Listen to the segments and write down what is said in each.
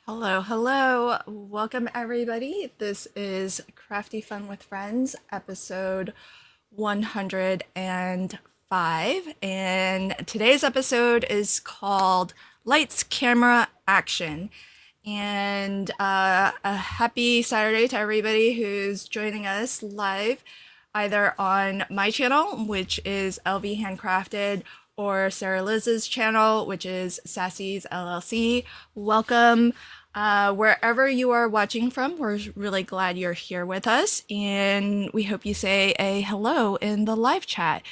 Hello, hello. Welcome, everybody. This is Crafty Fun with Friends, episode 105. And today's episode is called Lights, Camera, Action. And a happy Saturday to everybody who's joining us live, either on my channel, which is LV Handcrafted, or Sarah Liz's channel, which is Sassy's LLC. Welcome. Wherever you are watching from, we're really glad you're here with us, and we hope you say a hello in the live chat.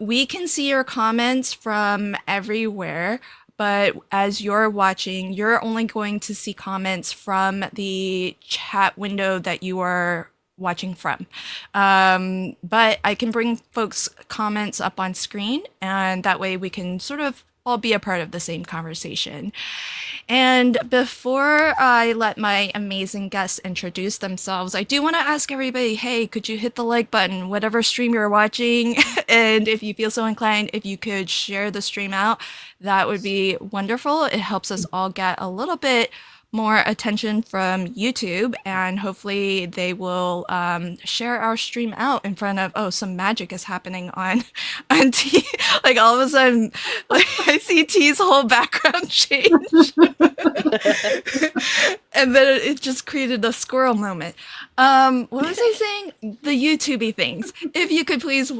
We can see your comments from everywhere, but as you're watching, you're only going to see comments from the chat window that you are watching from. But I can bring folks' comments up on screen, and that way we can sort of all be a part of the same conversation. And before I let my amazing guests introduce themselves, I do want to ask everybody, hey, could you hit the like button, whatever stream you're watching? And if you feel so inclined, if you could share the stream out, that would be wonderful. It helps us all get a little bit more attention from YouTube, and hopefully they will share our stream out in front of, oh, some magic is happening on T. Like all of a sudden, like I see T's whole background change. And then it just created a squirrel moment. What was I saying? The YouTubey things. If you could please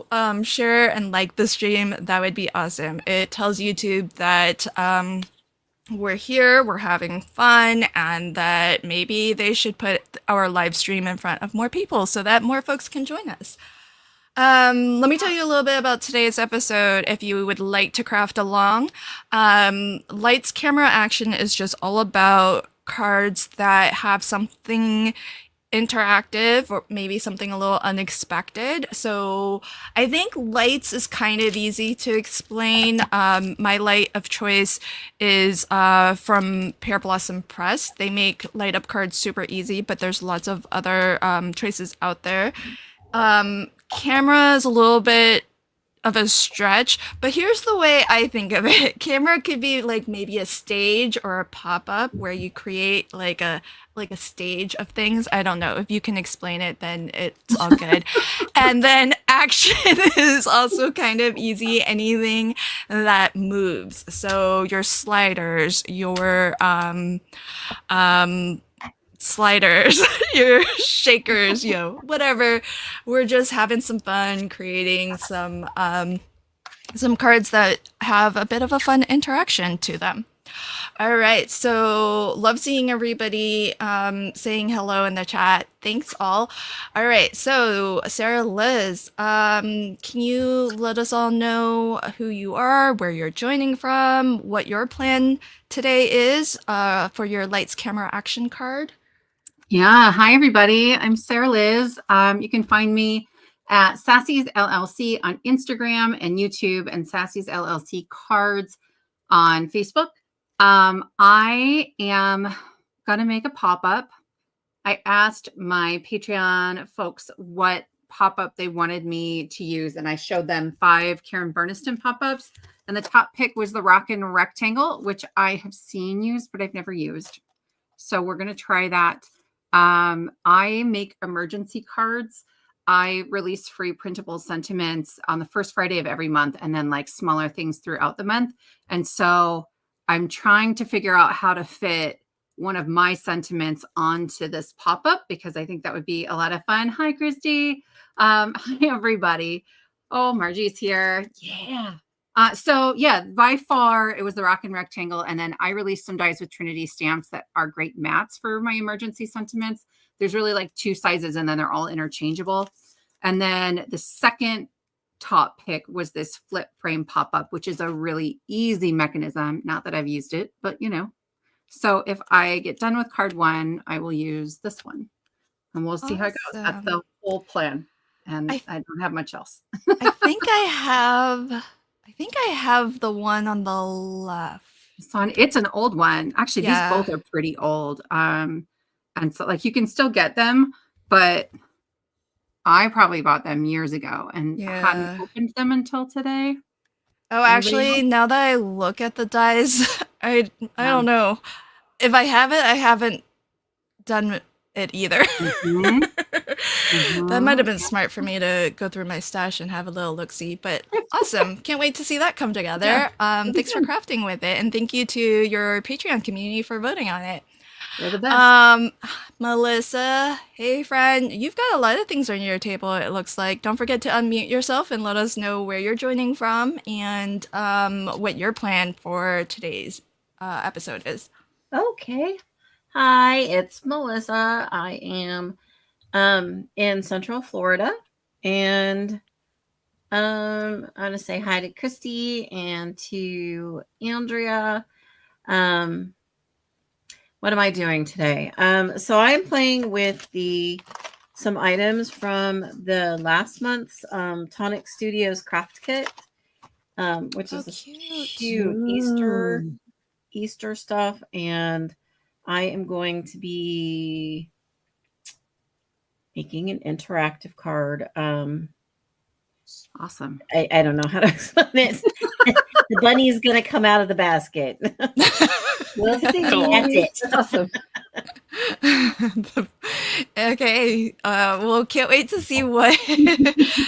share and like the stream, that would be awesome. It tells YouTube that we're here, we're having fun, and that maybe they should put our live stream in front of more people so that more folks can join us. Let me tell you a little bit about today's episode if you would like to craft along. Lights, Camera, Action is just all about cards that have something interactive or maybe something a little unexpected. So I think lights is kind of easy to explain. My light of choice is from Pear Blossom Press. They make light up cards super easy, but there's lots of other choices out there. Camera is a little bit of a stretch, but here's the way I think of it. Camera could be like maybe a stage or a pop-up where you create like a stage of things. I don't know. If you can explain it, then it's all good. And then action is also kind of easy. Anything that moves. So your sliders, your sliders, your shakers, whatever. We're just having some fun creating some cards that have a bit of a fun interaction to them. All right, so love seeing everybody saying hello in the chat. Thanks all. All right, so Sarah Liz, can you let us all know who you are, where you're joining from, what your plan today is for your Lights, Camera, Action card? Yeah, hi everybody. I'm Sarah Liz. You can find me at Sassy's LLC on Instagram and YouTube, and Sassy's LLC cards on Facebook. I am gonna make a pop-up. I asked my Patreon folks what pop-up they wanted me to use, and I showed them 5 Karen Burniston pop-ups, and the top pick was the Rockin' Rectangle, which I have seen used, but I've never used. So we're gonna try that. I make emergency cards. I release free printable sentiments on the first Friday of every month, and then like smaller things throughout the month. And so I'm trying to figure out how to fit one of my sentiments onto this pop-up, because I think that would be a lot of fun. Hi, Christy. Hi, everybody. Oh, Margie's here. Yeah. So yeah, by far it was the Rockin' Rectangle. And then I released some dies with Trinity stamps that are great mats for my emergency sentiments. There's really like 2 sizes, and then they're all interchangeable. And then the second top pick was this flip frame pop-up, which is a really easy mechanism. Not that I've used it, but so if I get done with card 1, I will use this one, and we'll see how it goes. That's the whole plan. And I don't have much else. I think I have the one on the left. It's an old one. Actually, these both are pretty old. And so like you can still get them, but I probably bought them years ago and hadn't opened them until today. Oh, actually, now that I look at the dies, I don't know. if I have it, I haven't done it either. Mhm. That might have Mhm. been smart for me to go through my stash and have a little look-see, but awesome. Can't wait to see that come Yeah, together. it'll be Thanks for good. crafting with it, and thank you to your Patreon community for voting on it. They're the best. Um, Melissa, hey friend, you've got a lot of things on your table, it looks like. Don't forget to unmute yourself and let us know where you're joining from and what your plan for today's episode is. Okay. Hi, it's Melissa. I am in Central Florida, and I want to say hi to Christy and to Andrea. Um what am I doing today? So I'm playing with some items from the last month's Tonic Studios craft kit, which Oh, is this cute. cute Ooh. Easter stuff, and I am going to be making an interactive card. Awesome. I don't know how to explain it. The bunny is going to come out of the basket. We'll see. Cool. That's it. That's awesome. Okay, well, can't wait to see what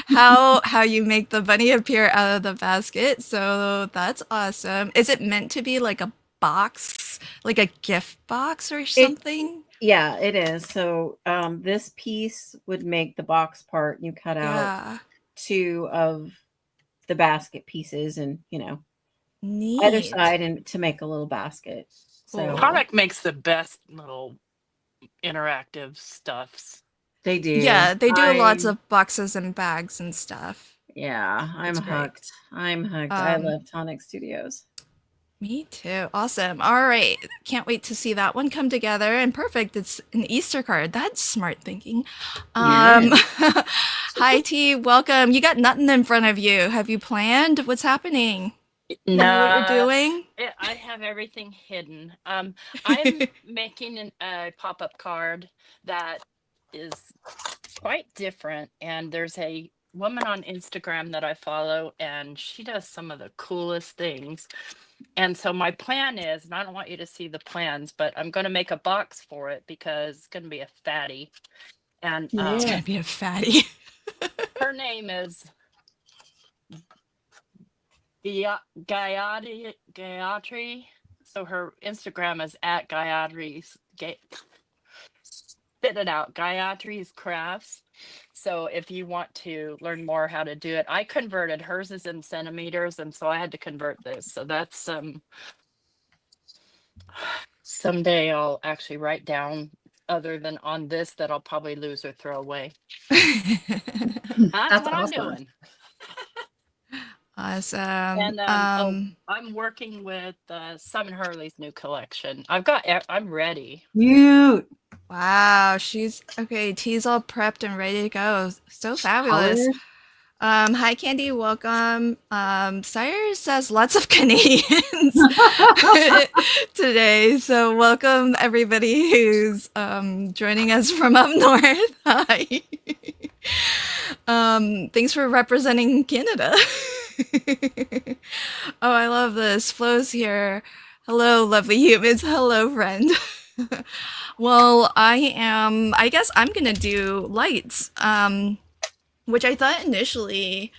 how you make the bunny appear out of the basket. So that's awesome. Is it meant to be like a box, like a gift box or something? Yeah, it is. So this piece would make the box part. You cut out Yeah, 2 of the basket pieces, and either neat. side, and to make a little basket. So Cool. Tonic makes the best little interactive stuffs. they do. Yeah, they do lots I- of boxes and bags and stuff. Yeah, I'm That's great. hooked. I'm hooked. I Um, love Tonic Studios. Me too. Awesome. All right. Can't wait to see that one come together. And perfect. It's an Easter card. That's smart thinking. Hi T, welcome. You got nothing in front of you. Have you planned? What's happening? You know what you're doing? I have everything hidden. I'm making a pop-up card that is quite different, and there's a woman on Instagram that I follow, and she does some of the coolest things. And so my plan is, and I don't want you to see the plans, but I'm going to make a box for it because it's going to be a fatty. And It's gonna be a fatty. her name is Gayatri. So her Instagram is at Gayatri's. Spit it out, Gayatri's Crafts. So if you want to learn more how to do it, I converted, hers is in centimeters, and so I had to convert this. So that's someday I'll actually write down, other than on this that I'll probably lose or throw away. That's what I'm doing. Awesome. And I'm working with Simon Hurley's new collection. I'm ready. Cute. Wow, she's okay. T's all prepped and ready to go. So fabulous. Colors. Hi Candy, welcome. Sire says lots of Canadians today, so welcome everybody who's joining us from up north. Hi. Thanks for representing Canada. Oh, I love this. Flo's here. Hello, lovely humans. Hello, friend. Well, I guess I'm gonna do lights. Which I thought initially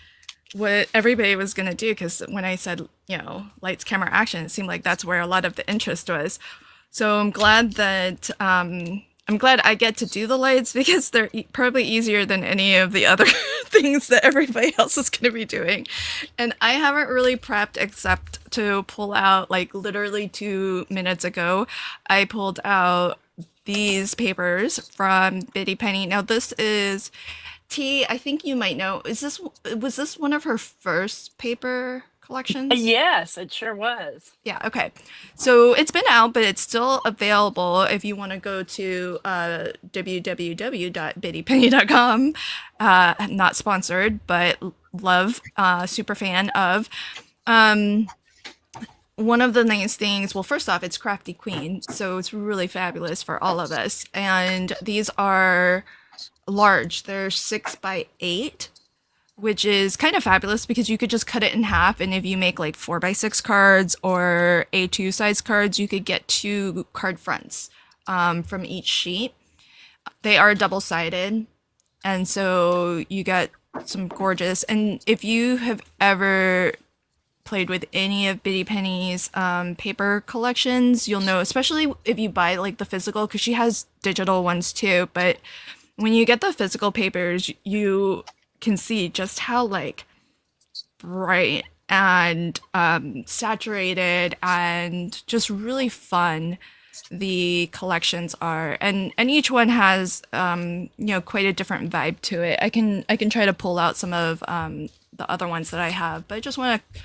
what everybody was gonna do, because when I said, lights, camera, action, it seemed like that's where a lot of the interest was. So I'm glad that I'm glad I get to do the lights, because they're probably easier than any of the other things that everybody else is going to be doing. And I haven't really prepped except to pull out, like literally 2 minutes ago, I pulled out these papers from Bitty Penny. Now this is T, I think you might know. Was this one of her first paper collections? Yes, it sure was. Yeah, okay. So it's been out, but it's still available if you want to go to www.bittypenny.com. Not sponsored, but love, super fan of. One of the nice things, well, first off, it's Crafty Queen, so it's really fabulous for all of us. And these are large. They're 6 by 8. which is kind of fabulous because you could just cut it in half. And if you make like 4x6 cards or A2 size cards, you could get 2 card fronts from each sheet. They are double-sided. And so you get some gorgeous. And if you have ever played with any of Bitty Penny's paper collections, you'll know, especially if you buy like the physical, because she has digital ones too. But when you get the physical papers, you can see just how like bright and saturated and just really fun the collections are, and each one has quite a different vibe to it. I can try to pull out some of the other ones that I have, but I just want to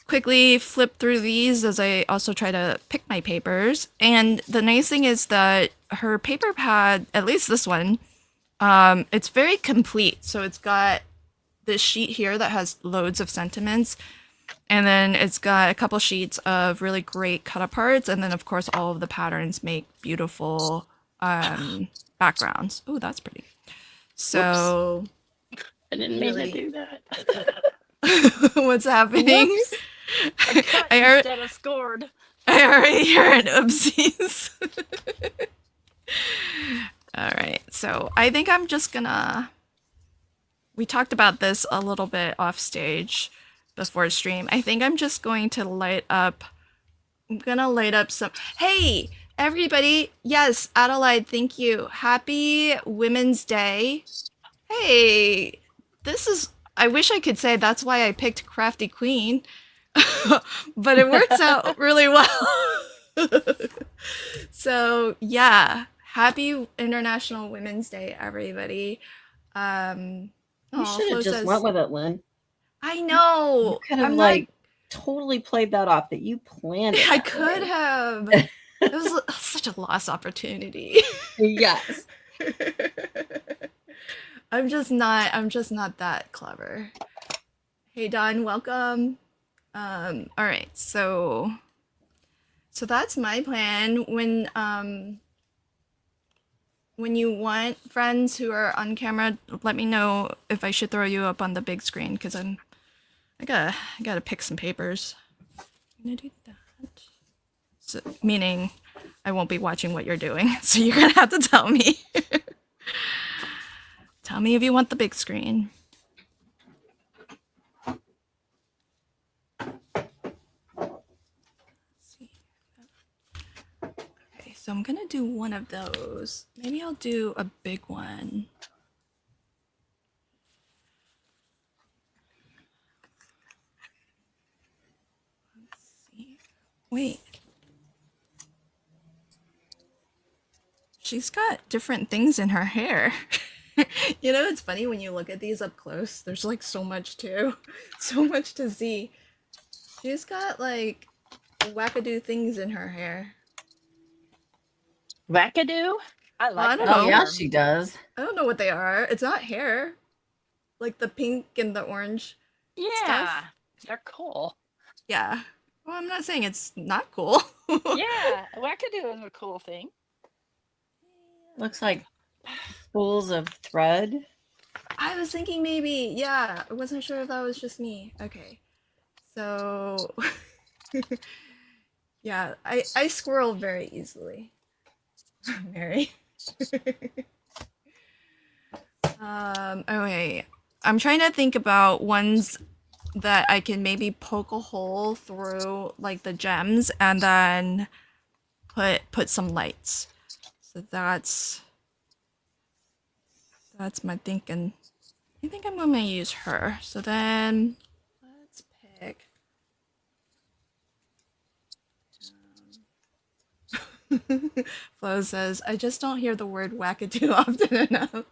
quickly flip through these as I also try to pick my papers. And the nice thing is that her paper pad, at least this one, it's very complete. So it's got this sheet here that has loads of sentiments, and then it's got a couple sheets of really great cut aparts, and then of course all of the patterns make beautiful backgrounds. Oh, that's pretty. So I didn't mean to do that. what's happening? Whoops. I cut I instead of scored. already hear an oopsies. All right, so I think I'm just gonna. We talked about this a little bit off stage before stream. I think I'm just going to light up. I'm gonna light up some. Hey, everybody! Yes, Adelaide, thank you. Happy Women's Day. Hey, this is. I wish I could say that's why I picked Crafty Queen, but it works out really well. So yeah, happy International Women's Day, everybody. You should have just went with it, Lynn. I know. You could have totally played that off that you planned it. I could have. It was such a lost opportunity. Yes. I'm just not that clever. Hey Don, welcome. All right, so that's my plan. When you want friends who are on camera, let me know if I should throw you up on the big screen, because I gotta pick some papers. I'm gonna do that. So, meaning I won't be watching what you're doing, so you're gonna have to tell me. Tell me if you want the big screen. Okay, so I'm gonna do one of those. Maybe I'll do a big one. Let's see. Wait. She's got different things in her hair. You know, it's funny when you look at these up close, there's like so much to see. She's got like wackadoo things in her hair. Wackadoo? I like I don't that. know. Oh, yeah, she does. I don't know what they are. It's not hair. Like the pink and the orange. Yeah, stuff. they're cool. Yeah. Well, I'm not saying it's not cool. Yeah, wackadoo is a cool thing. Looks like spools of thread. I was thinking maybe, yeah. I wasn't sure if that was just me. Okay. So, yeah, I squirrel very easily. Mary. Okay. I'm trying to think about ones that I can maybe poke a hole through, like the gems, and then put some lights. So that's my thinking. I think I'm gonna use her. So then let's pick. Flo says, I just don't hear the word wackadoo often enough.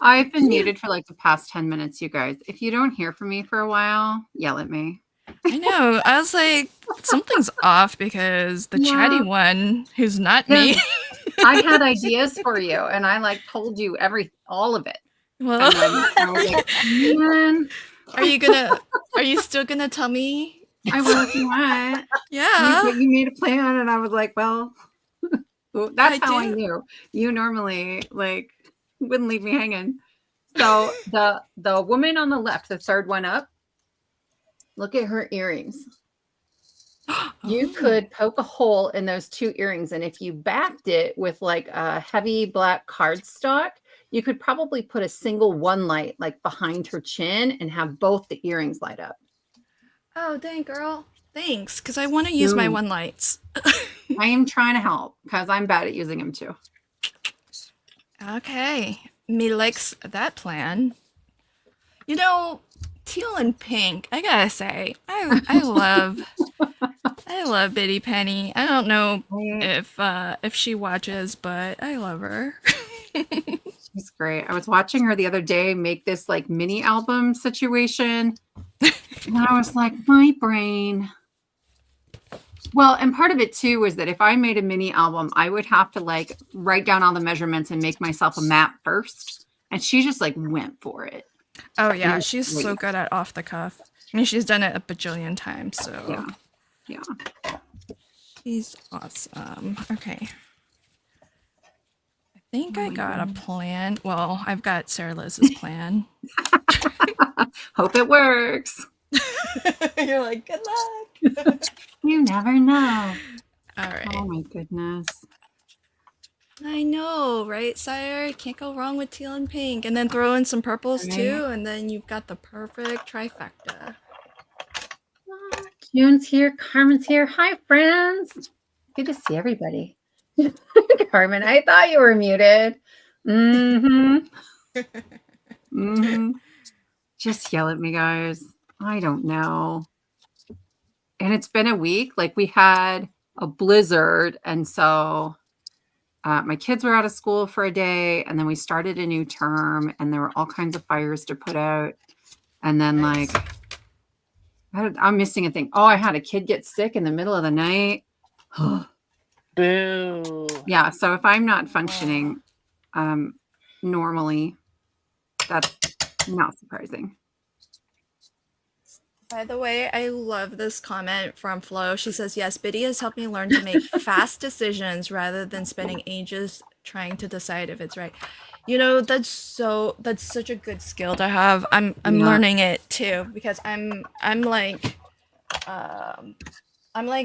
I've been muted for like the past 10 minutes, you guys. If you don't hear from me for a while, yell at me. I know. I was like, something's off because the chatty one, who's not me. I had ideas for you, and I like told you all of it. Well, And then I was like, man, are you still gonna tell me? I will if you want. Yeah. You made a plan, and I was like, well, that's how I do. knew. You normally like wouldn't leave me hanging. So the woman on the left, the third one up, look at her earrings. You Oh. could poke a hole in those two earrings, and if you backed it with like a heavy black cardstock, you could probably put a single one light like behind her chin and have both the earrings light up. Oh, dang, girl. Thanks, because I want to use my Ooh. one lights. I am trying to help because I'm bad at using them too. Okay. Me likes that plan. You know, teal and pink, I gotta say, I love Biddy Penny. I don't know if she watches, but I love her. She's great. I was watching her the other day make this like mini album situation. And I was like, my brain. Well, and part of it too was that if I made a mini album, I would have to like write down all the measurements and make myself a map first. And she just like went for it. Oh yeah, It's she's so great. good at off the cuff. I mean, she's done it a bajillion times, so Yeah. she's awesome. Okay. I think I got a plan. Well, I've got Sarah Liz's plan. Hope it works. You're like, good luck. You never know. All right. Oh my goodness. I know, right, Sire? Can't go wrong with teal and pink. And then throw in some purples too, and then you've got the perfect trifecta. June's here. Carmen's here. Hi, friends. Good to see everybody. Carmen, I thought you were muted. Just yell at me, guys. I don't know. And it's been a week. Like we had a blizzard. And so my kids were out of school for a day. And then we started a new term. And there were all kinds of fires to put out. And then Nice. like, I'm missing a thing. Oh, I had a kid get sick in the middle of the night. Boo. Yeah. So if I'm not functioning normally, that's not surprising. By the way, I love this comment from Flo. She says, yes, Biddy has helped me learn to make fast decisions rather than spending ages trying to decide if it's right. You know, that's such a good skill to have. I'm Yeah. learning it too, because I'm like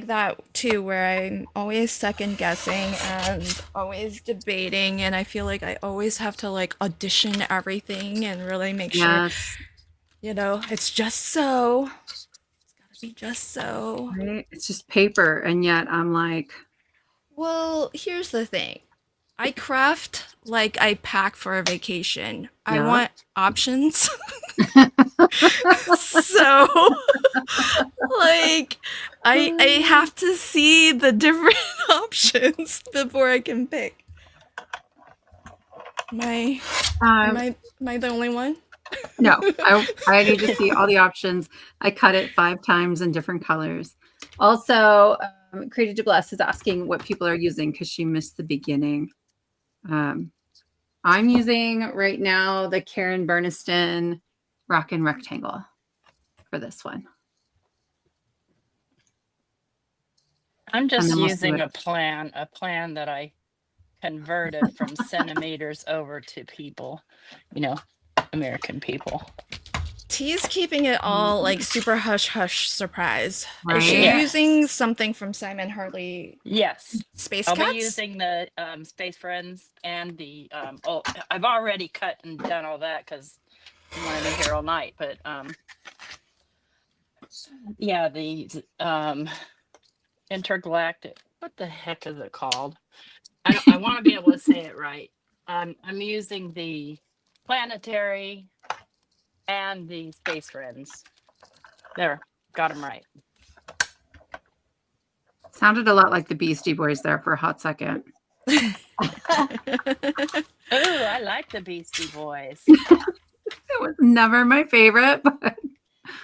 that too, where I'm always second guessing and always debating, and I feel like I always have to like audition everything and really make sure, Yes. you know, it's just so. It's gotta be just so. Right? It's just paper. And yet I'm like, Well, here's the thing. I craft like I pack for a vacation. I Yeah. want options. So, like, I have to see the different options before I can pick. Am I the only one? no, I need to see all the options. I cut it 5 times in different colors. Also, Created to Bless is asking what people are using because she missed the beginning. I'm using right now the Karen Burniston Rockin' Rectangle for this one. I'm And just then we'll see using what- a plan that I converted from centimeters over to people, you know, American people. T's keeping it all like super hush hush surprise. Is she Right? Yes. using something from Simon Hurley Yes, Space I'll Cats? be using the Space Friends and the I've already cut and done all that because I'm going to be here all night. But yeah, the intergalactic. What the heck is it called? I want to be able to say it right. I'm using the planetary and the Space Friends. There, got them right. Sounded a lot like the Beastie Boys there for a hot second. Ooh, I like the Beastie Boys. It was never my favorite, but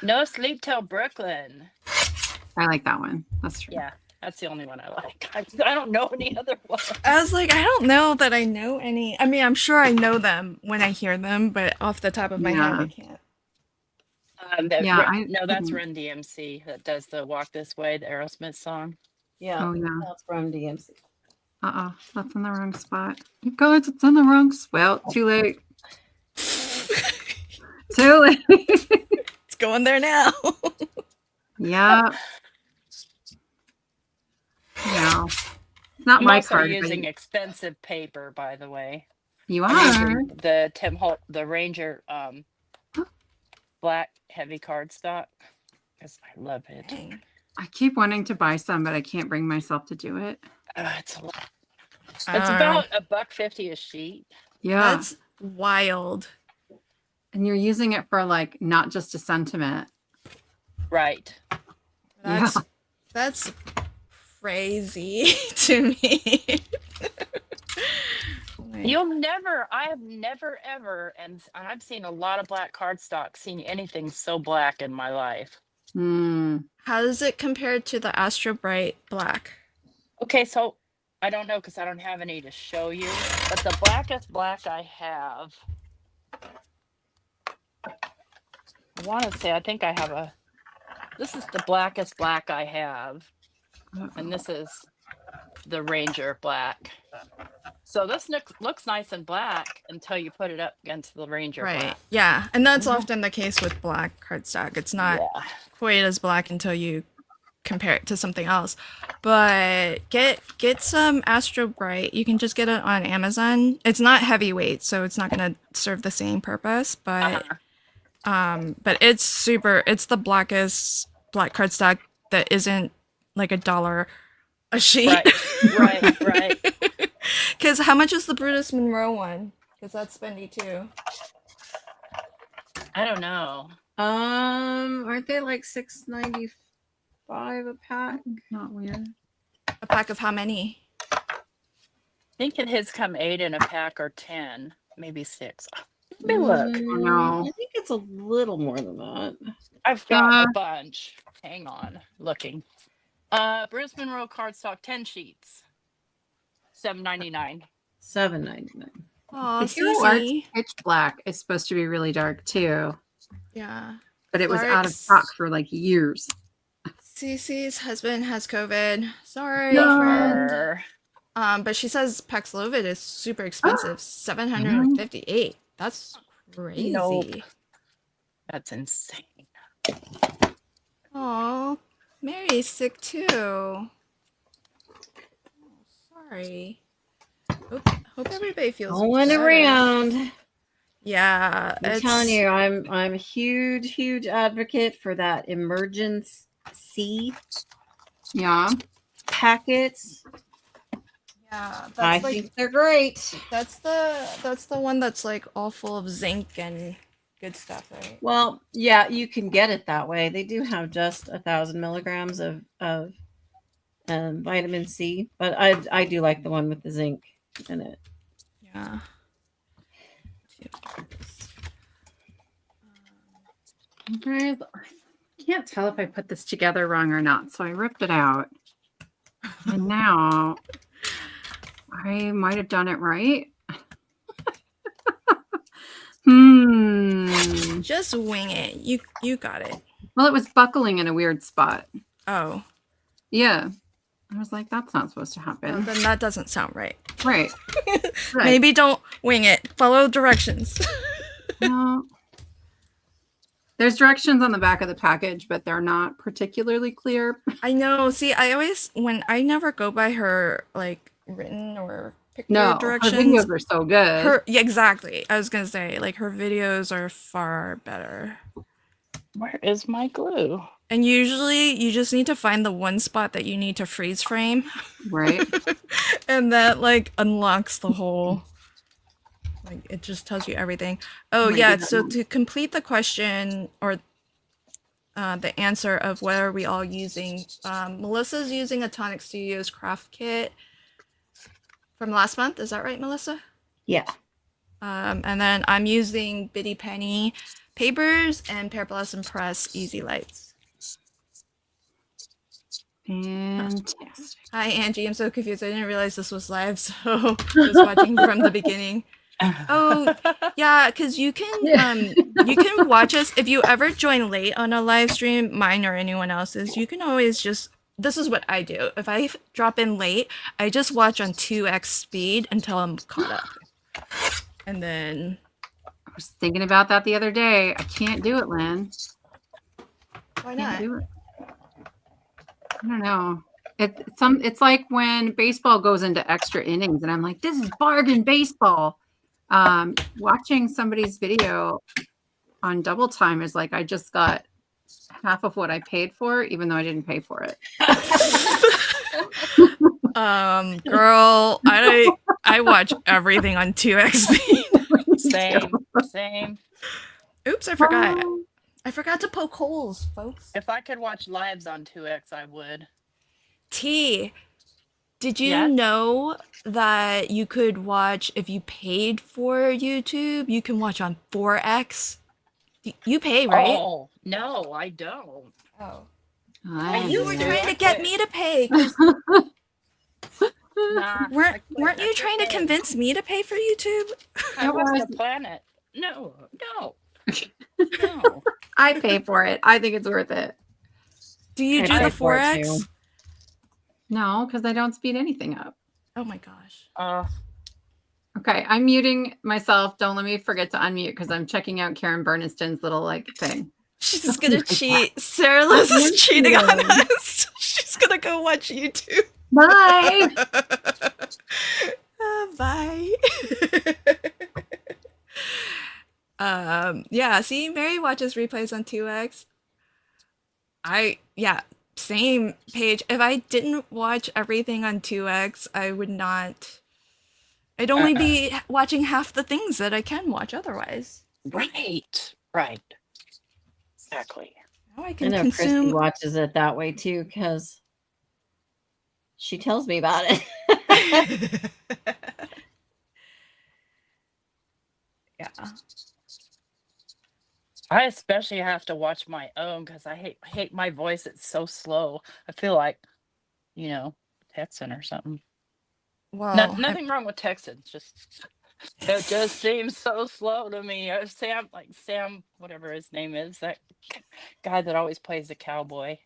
No Sleep Till Brooklyn. I like that one. That's true. Yeah, that's the only one I like. I don't know any other one. I was like, I don't know that I know any. I mean, I'm sure I know them when I hear them, but off the top of my head, I can't. That's Run DMC that does the Walk This Way, the Aerosmith song. Yeah, Oh, yeah. that's from DMC. That's in the wrong spot. You guys, it's in the wrong spot. Well, too late. Too late. It's going there now. Yeah. No. Not I'm my also card. using expensive paper, by the way. You I'm are. using the the Ranger black heavy cardstock because I love it. Dang. I keep wanting to buy some, but I can't bring myself to do it. It's a lot. It's I don't know. about $1.50 a sheet. Yeah. That's wild. And you're using it for like not just a sentiment. Right. That's crazy to me. I have never ever, and I've seen a lot of black cardstock, seen anything so black in my life. How does it compare to the Astro Bright black? Okay, so I don't know because I don't have any to show you, but the blackest black I have, I want to say, I think I have this is the blackest black I have, and this is the Ranger black. So this looks nice and black until you put it up against the Ranger Right. black. Yeah. And that's often the case with black cardstock. It's not quite as black until you compare it to something else. But get some Astro Bright. You can just get it on Amazon. It's not heavyweight, so it's not gonna serve the same purpose, but it's it's the blackest black cardstock that isn't like $1 a sheet. Right. Because how much is the Brutus Monroe one? Because that's spendy too. I don't know. Aren't they like $6.95 a pack? Not weird. A pack of how many? I think it has come 8 in a pack or 10, maybe 6. Let me look. No. I think it's a little more than that. I've got a bunch. Hang on, looking. Bruce Monroe cardstock 10 sheets, $7.99. $7.99. Oh, The Hero Arts Cece. pitch black is supposed to be really dark too, Yeah. but it was out of stock for like years. Cece's husband has COVID. Sorry, No. friend. But she says Paxlovid is super expensive. $758. That's crazy. Nope. That's insane. Oh, Mary's sick too. Oh, sorry. Hope everybody feels Going better. around. Yeah, I'm telling you, I'm a huge advocate for that emergency Yeah. packets. Yeah, that's I like think they're great. that's the one that's like all full of zinc and good stuff, right? Well, yeah, you can get it that way. They do have just 1,000 milligrams of vitamin C, but I do like the one with the zinc in it. Yeah. Guys, I can't tell if I put this together wrong or not, so I ripped it out. And now I might have done it right. Just wing it. You got it. Well, it was buckling in a weird spot. Oh. Yeah. I was like, that's not supposed to happen. Well, then that doesn't sound right. Right. Right. Maybe don't wing it. Follow directions. No. There's directions on the back of the package, but they're not particularly clear. I know. See, I never go by her like written or picture No, directions. her videos are so good. Yeah, exactly. I was gonna say like her videos are far better. Where is my glue? And usually you just need to find the one spot that you need to freeze frame. Right. And that like unlocks the whole, like it just tells you everything. Oh Right, yeah, yeah. so to complete the question or the answer of what are we all using, Melissa's using a Tonic Studios craft kit from last month. Is that right, Melissa? Yeah. And then I'm using Bitty Penny papers and Pear Blossom Press Easy Lights. Fantastic. Hi Angie, I'm so confused. I didn't realize this was live, so I was watching from the beginning. Oh yeah, because you can watch us if you ever join late on a live stream, mine or anyone else's. You can always just, this is what I do. If I drop in late, I just watch on 2x speed until I'm caught up, and then was thinking about that the other day. I can't do it, Lynn. Why Can't not? do it. I don't know. It's like when baseball goes into extra innings, and I'm like, this is bargain baseball. Watching somebody's video on double time is like I just got half of what I paid for, even though I didn't pay for it. Girl, I watch everything on 2x speed. Same. Oops, I forgot. I forgot to poke holes, folks. If I could watch lives on 2x, I would. T, did you Yes? know that you could watch, if you paid for YouTube, you can watch on 4x? You pay, right? Oh, no, I don't. Oh. I You were do. trying to I get quit. me to pay. 'Cause Nah, weren't I quit. you trying to convince me to pay for YouTube? I It was was- the planet. No. No. I pay for it. I think it's worth it. Do you I do pay the for it 4x? too. No, because I don't speed anything up. Oh my gosh. Okay, I'm muting myself. Don't let me forget to unmute because I'm checking out Karen Berniston's little like thing. She's just gonna cheat. Sarah Liz is I'm cheating on cheating. us. She's gonna go watch YouTube. Bye. Bye. Yeah, see, Mary watches replays on 2x. Same page. If I didn't watch everything on 2x, I'd only be watching half the things that I can watch otherwise. Right. Exactly. Now I I can know Christy consume. watches it that way too because she tells me about it. Yeah. I especially have to watch my own because I hate my voice. It's so slow. I feel like, texting or something. Well, Nothing wrong with texting. It just seems so slow to me. Sam, whatever his name is, that guy that always plays the cowboy.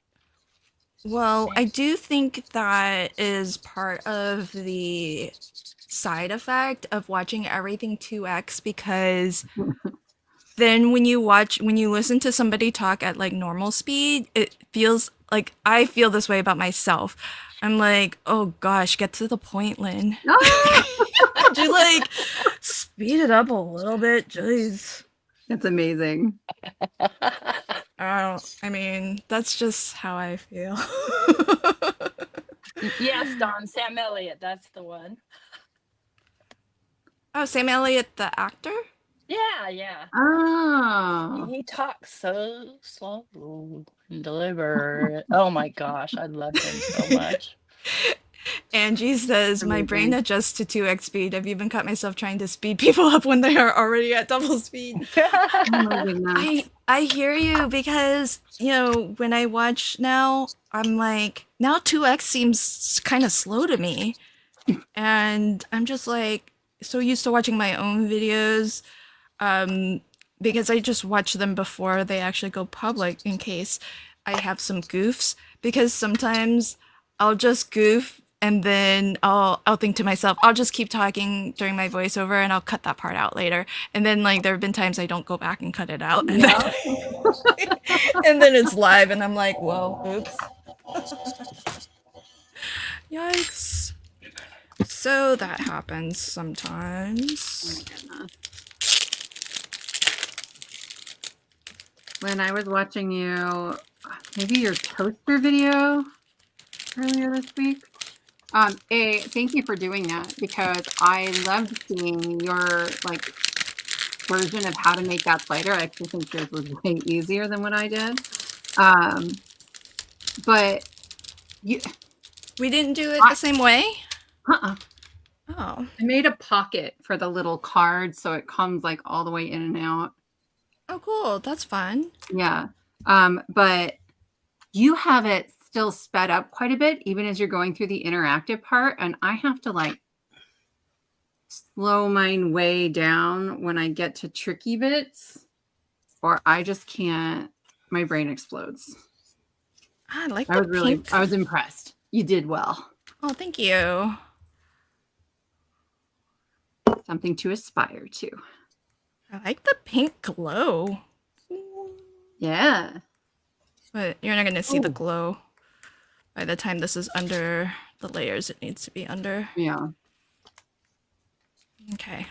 Well, I do think that is part of the side effect of watching everything 2x because then when you listen to somebody talk at like normal speed, it feels like I feel this way about myself. I'm like, oh gosh, get to the point, Lynn. Could you like speed it up a little bit? Jeez. That's amazing. I mean, that's just how I feel. Yes, Don, Sam Elliott, that's the one. Oh, Sam Elliott, the actor? Yeah. Oh. He talks so slow and deliberate. Oh my gosh, I love him so much. Angie says, my brain Amazing. adjusts to 2x speed. I've even caught myself trying to speed people up when they are already at double speed. Oh my goodness. I hear you because, when I watch now, I'm like, now 2x seems kind of slow to me. And I'm just like, so used to watching my own videos because I just watch them before they actually go public in case I have some goofs. Because sometimes I'll just goof and then I'll think to myself, I'll just keep talking during my voiceover and I'll cut that part out later. And then like there have been times I don't go back and cut it out. And, then, and then it's live and I'm like, whoa, oops. Yikes. So that happens sometimes. When I was watching maybe your toaster video earlier this week. Thank you for doing that because I loved seeing your version of how to make that slider. I actually think yours was way easier than what I did. But We didn't do it the same way? Oh. I made a pocket for the little card so it comes like all the way in and out. Oh, cool. That's fun. Yeah. But you have it still sped up quite a bit, even as you're going through the interactive part. And I have to slow mine way down when I get to tricky bits, or I just can't, my brain explodes. I like I the I was impressed. You did well. Oh, thank you. Something to aspire to. I like the pink glow. Yeah. But you're not going to see the Ooh. glow by the time this is under the layers it needs to be under. Yeah. Okay,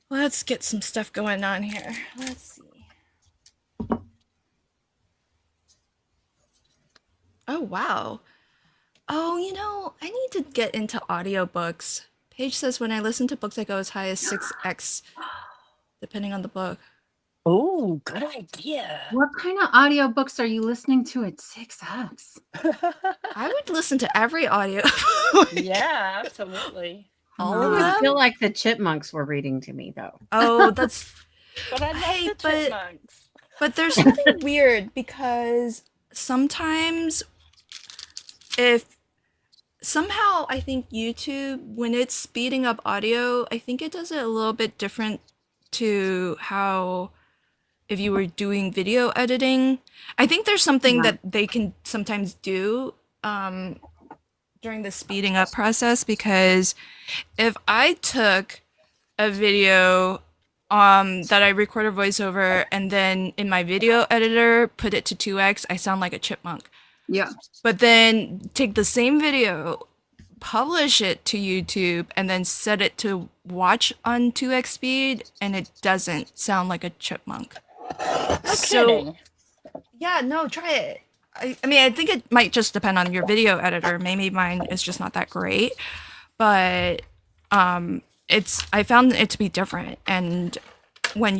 let's get some stuff going on here. Let's see. Oh, wow. Oh, you know, I need to get into audiobooks. Paige says when I listen to books, I go as high as 6x, depending on the book. Oh, good idea. What kind of audiobooks are you listening to at 6x? I would listen to every audio. Yeah, absolutely. All I of would them? feel like the chipmunks were reading to me, though. Oh, that's... But I love Hey, the but- chipmunks. But there's something weird because sometimes somehow I think YouTube, when it's speeding up audio, I think it does it a little bit different to how if you were doing video editing. I think there's something Yeah. that they can sometimes do during the speeding up process, because if I took a video that I recorded voiceover and then in my video editor put it to 2x, I sound like a chipmunk. Yeah. But then take the same video, publish it to YouTube, and then set it to watch on 2x speed, and it doesn't sound like a chipmunk. No kidding. Yeah, no, try it. I mean, I think it might just depend on your video editor. Maybe mine is just not that great, but I found it to be different. And when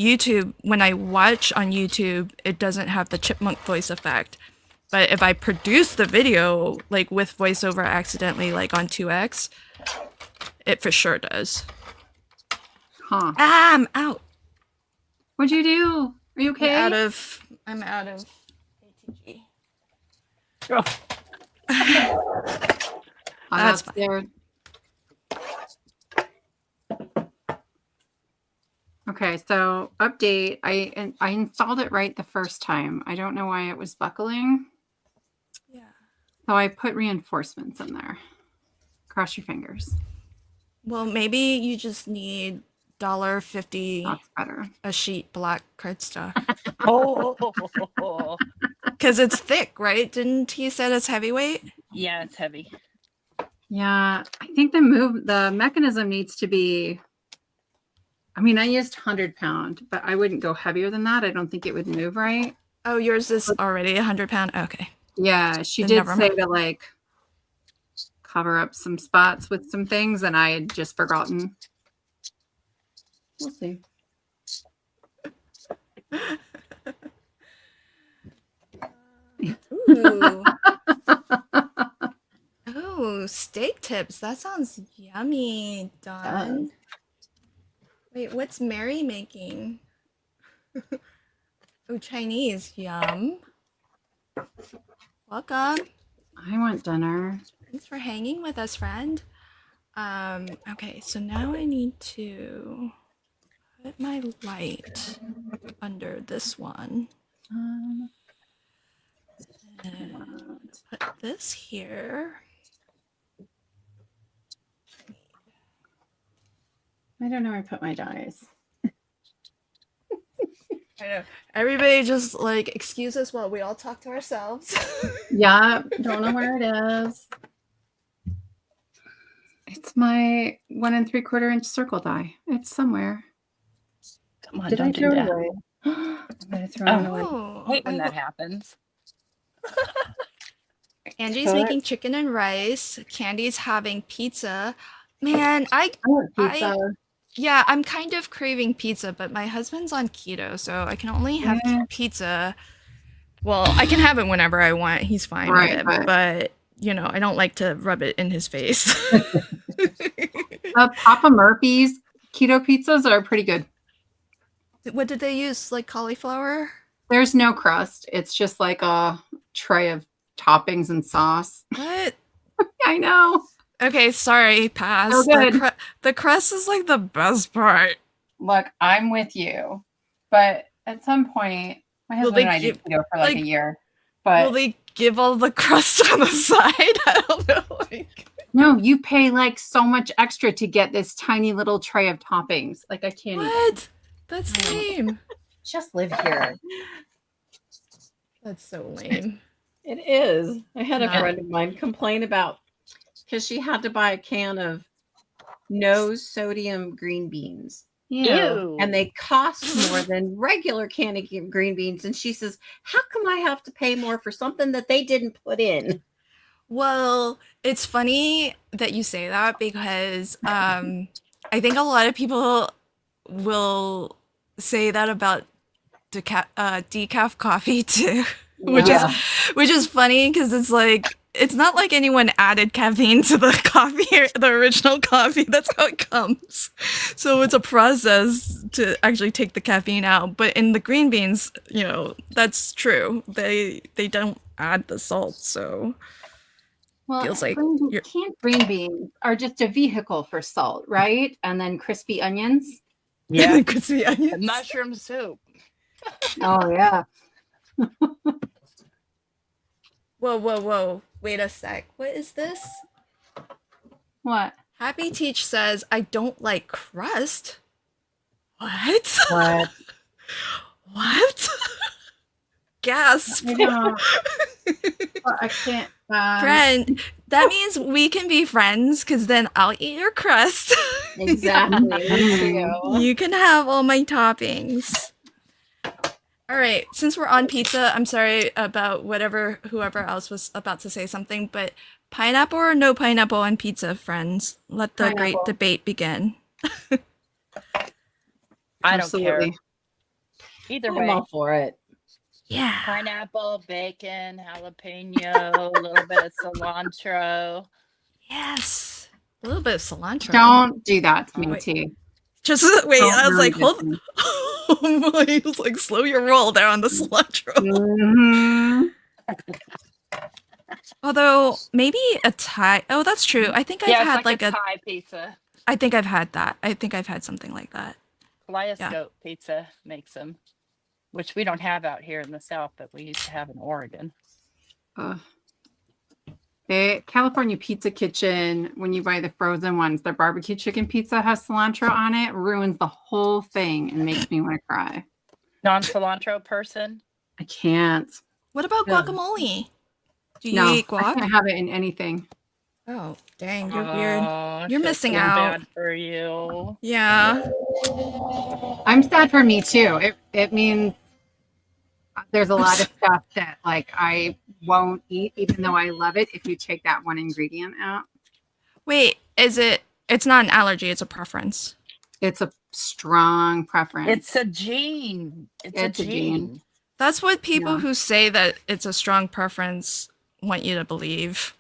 I watch on YouTube, it doesn't have the chipmunk voice effect. But if I produce the video like with voiceover accidentally, like on 2x, it for sure does. Huh. Ah, I'm out. What'd you do? Are you okay? I'm out of ATG. Oh, Oh, That's that's there. Okay, so update. I installed it right the first time. I don't know why it was buckling. Yeah. So I put reinforcements in there. Cross your fingers. Well, maybe you just need $1.50 That's better. a sheet black cardstock. oh. Because it's thick, right? Didn't he said it's heavyweight? Yeah, it's heavy. Yeah, I think the mechanism needs to be. I mean, I used 100-pound, but I wouldn't go heavier than that. I don't think it would move right. Oh, yours is already 100-pound? Okay. Yeah, she Then did never say mind. to like cover up some spots with some things, and I had just forgotten. We'll see. Ooh. Oh, steak tips. That sounds yummy, Dawn. Wait, what's Mary making? Oh, Chinese. Yum. Welcome. I want dinner. Thanks for hanging with us, friend. Okay, so now I need to put my light under this one. And put this here. I don't know where I put my dies. I know. Everybody just like excuse us while we all talk to ourselves. Yeah, don't know where it is. It's my 1 3/4 inch circle die. It's somewhere. Come on, Did I don't throw do it that. away? I'm gonna throw it away. Oh, I hate when that happens. Angie's Cut. making chicken and rice. Candy's having pizza. Man, I want pizza. yeah, I'm kind of craving pizza, but my husband's on keto, so I can only have Yeah. pizza. Well, I can have it whenever I want. He's fine Right, with it, but you know, I don't like to rub it in his face. Papa Murphy's keto pizzas are pretty good. What did they use? Like cauliflower? There's no crust. It's just like a tray of toppings and sauce. What? I know. Okay, sorry, pass. So good. The crust is like the best part. Look, I'm with you. But at some point, my Will husband they and I did keto for like a year. Will But they give all the crust on the side? I don't know. Like, no, No, you pay like so much extra to get this tiny little tray of toppings. Like I can't even. What? That's lame. Just live here. That's so lame. It is. I had a No. friend of mine complain about because she had to buy a can of no sodium green beans. Ew. And they cost more than regular can of green beans. And she says, how come I have to pay more for something that they didn't put in? Well, it's funny that you say that because I think a lot of people will say that about decaf coffee too, which is funny because it's like it's not like anyone added caffeine to the coffee, the original coffee. That's how it comes. So it's a process to actually take the caffeine out. But in the green beans, that's true. They don't add the salt, so Well, feels like canned green beans are just a vehicle for salt, right? And then crispy onions. Yeah. crispy onions. Mushroom soup. Oh yeah. Whoa. Wait a sec. What is this? What? Happy Teach says, I don't like crust. What? What? What? Gasp. I know. Well, I can't. Friend, that means we can be friends because then I'll eat your crust. Exactly. You can have all my toppings. All right, since we're on pizza, I'm sorry about whoever else was about to say something, but pineapple or no pineapple on pizza, friends? Let the great debate begin. I don't care. Either way. I'm all for it. Yeah. Pineapple, bacon, jalapeno, a little bit of cilantro. Yes. A little bit of cilantro. Don't do that to me, Wait. T. Just wait, Don't I was like, ruin hold this I was like, slow your roll there on the cilantro. Mhm. Although maybe a Thai. Oh, that's true. I think I've Yeah, had it's like like a Thai pizza. I think I've had that. I think I've had something like that. Kaleidoscope Pizza makes them, which we don't have out here in the South, but we used to have in Oregon. California Pizza Kitchen, when you buy the frozen ones, their barbecue chicken pizza has cilantro on it, ruins the whole thing and makes me want to cry. Non-cilantro person? I can't. What about Yeah. guacamole? Do you No, eat I guac? can't have it in anything. Oh, dang, you're weird. Oh, You're shit, missing feel out. Bad for you. Yeah. I'm sad for me too. It means there's a lot of stuff that like I won't eat, even though I love it, if you take that one ingredient out. Wait, it's not an allergy, it's a preference. It's a strong preference. It's a gene. It's a gene. That's what people Yeah. who say that it's a strong preference want you to believe.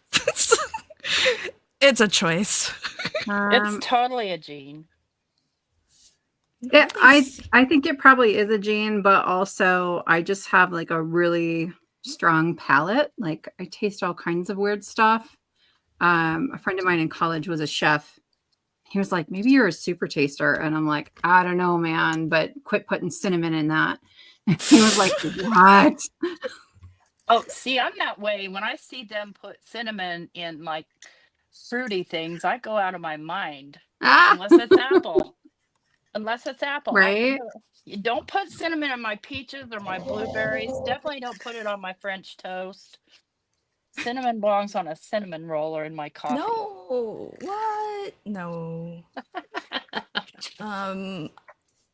It's a choice. It's totally a gene. I think it probably is a gene, but also I just have like a really strong palate. Like I taste all kinds of weird stuff. A friend of mine in college was a chef. He was like, maybe you're a super taster. And I'm like, I don't know, man, but quit putting cinnamon in that. And he was like, what? Oh, see, I'm that way. When I see them put cinnamon in like fruity things, I go out of my mind. Unless it's apple. Unless it's apple. Right? You don't put cinnamon in my peaches or my blueberries. Definitely don't put it on my French toast. Cinnamon belongs on a cinnamon roll or in my coffee. No. What? No.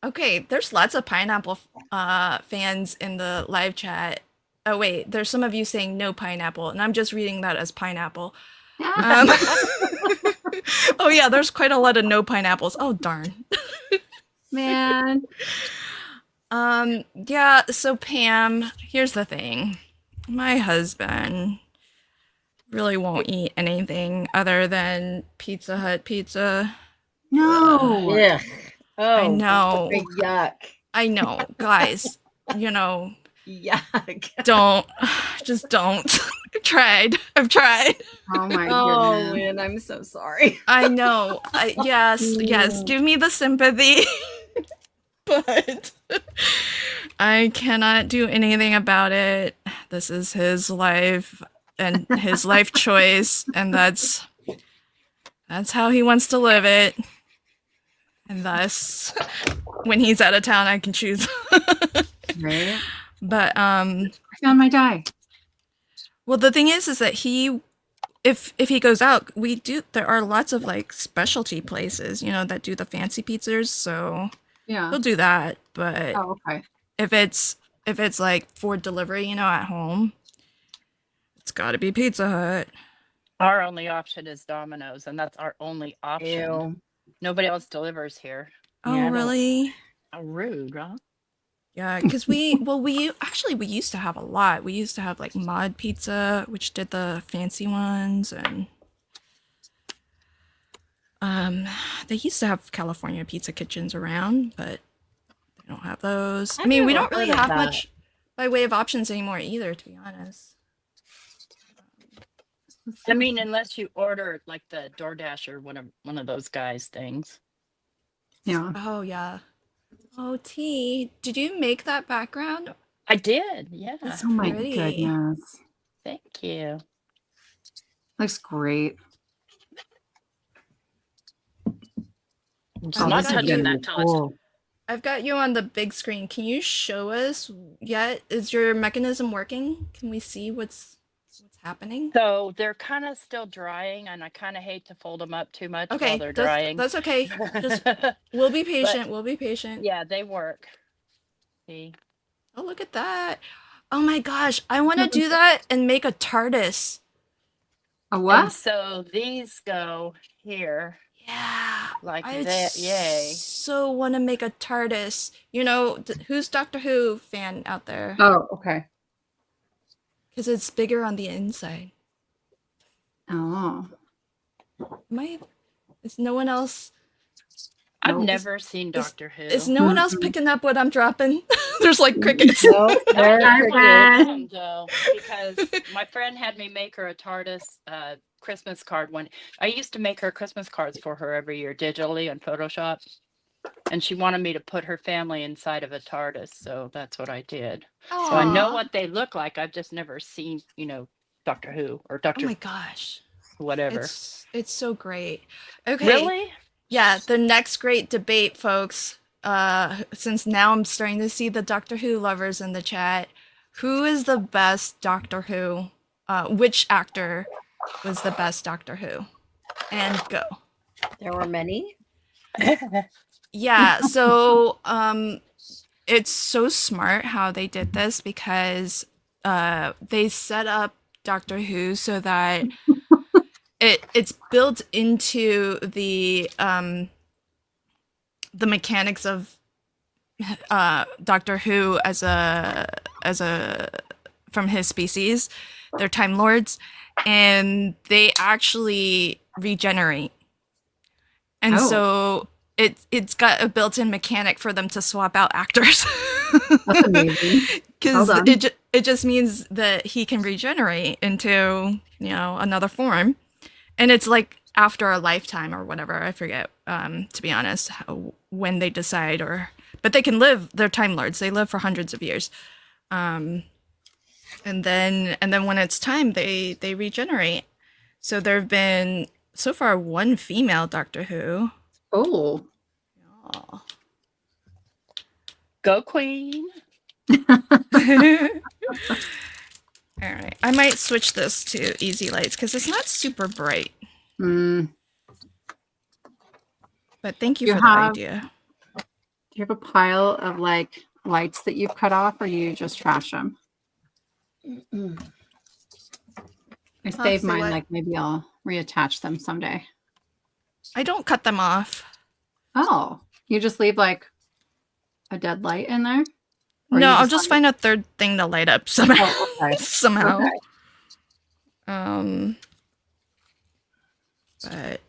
Okay, there's lots of pineapple fans in the live chat. Oh wait, there's some of you saying no pineapple, and I'm just reading that as pineapple. Oh yeah, there's quite a lot of no pineapples. Oh darn. Man. Yeah, so Pam, here's the thing. My husband really won't eat anything other than Pizza Hut pizza. No. Yeah. Oh, I know. Yuck. I know, guys, Yuck. don't. Just don't. I've tried. Oh my Oh, goodness. man, I'm so sorry. I know. Yes, give me the sympathy. But I cannot do anything about it. This is his life and his life choice, and that's That's how he wants to live it. And thus, when he's out of town, I can choose. Right. But I found my die. well, the thing is that if he goes out, there are lots of like specialty places, that do the fancy pizzas, so Yeah. he'll do that. But Oh, okay. if it's like for delivery, at home, it's got to be Pizza Hut. Our only option is Domino's, and that's our only option. Ew. Nobody else delivers here. Oh, Yeah, I don't- really? How rude, huh? Yeah, because we used to have a lot. We used to have like Mod Pizza, which did the fancy ones, and they used to have California pizza kitchens around, but they don't have those. I mean, we never don't really heard of have that. much by way of options anymore either, to be honest. I mean, unless you order like the DoorDash or one of those guys things. Yeah. Oh yeah. Oh, T, did you make that background? I did, yeah. That's Oh my pretty. goodness. Thank you. Looks great. I'm Oh, not this is touching really that till it's Cool. I've got you on the big screen. Can you show us yet? Is your mechanism working? Can we see what's happening? So they're kind of still drying, and I kind of hate to fold them up too much Okay, while they're drying. that's okay. Just we'll be patient. We'll be patient. Yeah, they work. See? Oh, look at that. Oh my gosh, I want to do that and make a TARDIS. A And what? so these go here Yeah. like I that. Yay. so want to make a TARDIS. Who's Doctor Who fan out there? Oh, okay. Because it's bigger on the inside. Oh. Is no one else? I've Nope. never seen Doctor Who. Is no one else Mhm. picking up what I'm dropping? There's like crickets. Nope, they're Hi, crickets. Fran. Awesome, though, because my friend had me make her a TARDIS Christmas card when I used to make her Christmas cards for her every year digitally on Photoshop. And she wanted me to put her family inside of a TARDIS. So that's what I did. So I know Aw. what they look like. I've just never seen, Doctor Who or Oh Doctor my gosh. whatever. It's so great. Okay. Really? Yeah, the next great debate, folks. Since now I'm starting to see the Doctor Who lovers in the chat. Who is the best Doctor Who? Which actor was the best Doctor Who? And go. There were many. Yeah, so it's so smart how they did this because they set up Doctor Who so that it's built into the mechanics of Doctor Who as a from his species. They're Time Lords, and they actually regenerate. And Oh. so it's got a built-in mechanic for them to swap out actors. That's amazing. Because Well done. it just means that he can regenerate into another form, and it's like after a lifetime or whatever. I forget, to be honest, when they decide, but they can live. They're Time Lords. They live for hundreds of years, and then when it's time, they regenerate. So there have been so far one female Doctor Who. Oh. Aw. Go Queen. All right, I might switch this to easy lights because it's not super bright. Mm. But thank you You for the have- idea. Do you have a pile of like lights that you've cut off, or you just trash them? Mm-mm. I Huh, saved say mine. what? Like maybe I'll reattach them someday. I don't cut them off. Oh, you just leave like a dead light in there? Or No, you I'll just let find a third thing to light up somehow. Oh, okay. somehow. Okay. But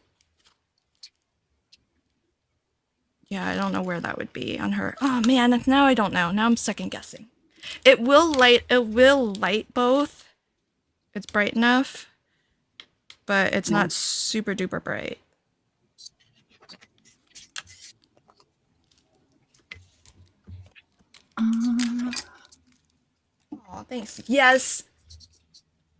yeah, I don't know where that would be on her. Oh man, now I don't know. Now I'm second guessing. It will light both. It's bright enough, but it's Yeah. not super duper bright. Um, Oh, thanks. Yes.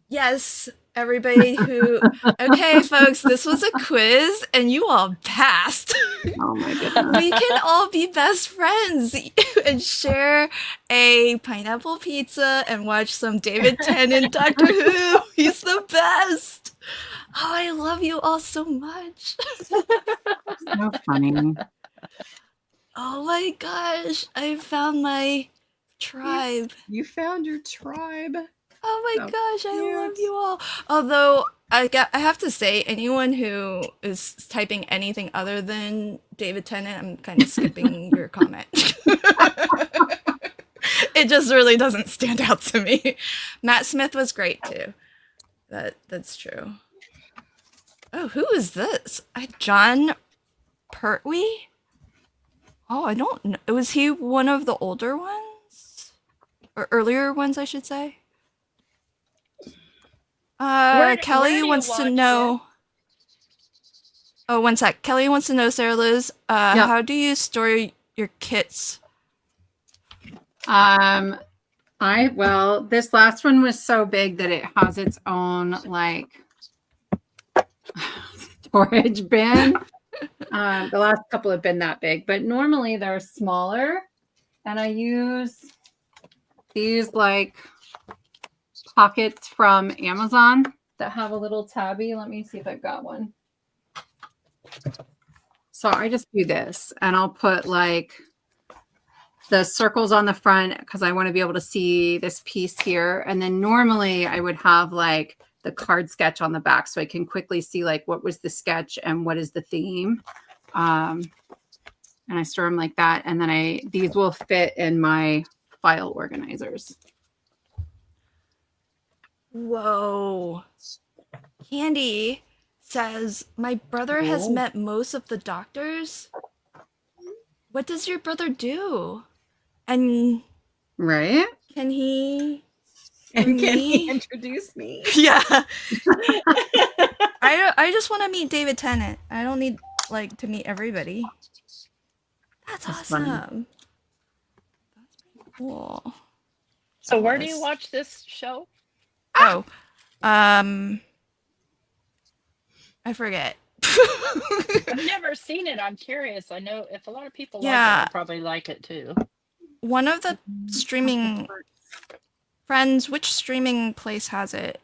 Yes. everybody who, okay, folks, this was a quiz and you all passed. Oh my goodness. We can all be best friends and share a pineapple pizza and watch some David Tennant Doctor Who. He's the best. Oh, I love you all so much. So funny. Oh my gosh, I found my tribe. You found your tribe. Oh my So gosh, I love cute. you all. Although I have to say, anyone who is typing anything other than David Tennant, I'm kind of skipping your comment. It just really doesn't stand out to me. Matt Smith was great too. That's true. Oh, who is this? John Pertwee? Oh, I don't know. Was he one of the older ones? Or earlier ones, I should say? Where Kelly do you wants to watch know. Oh, one sec. Kelly wants to know, Sarah Liz, Yeah. how do you store your kits? Well, this last one was so big that it has its own like storage bin. The last couple have been that big, but normally they're smaller. And I use these like pockets from Amazon that have a little tabby. Let me see if I've got one. So I just do this and I'll put like the circles on the front because I want to be able to see this piece here. And then normally I would have like the card sketch on the back so I can quickly see like what was the sketch and what is the theme. And I store them like that. And then these will fit in my file organizers. Whoa. Candy says, my brother has met most of the doctors. What does your brother do? And Right? can he... And can he Me? introduce me? Yeah. I just want to meet David Tennant. I don't need like to meet everybody. That's That's awesome. funny. That's pretty cool. So where do you watch this show? Oh, I forget. I've never seen it. I'm curious. I know if a lot of people like Yeah. it, I probably like it too. One of the streaming friends, which streaming place has it?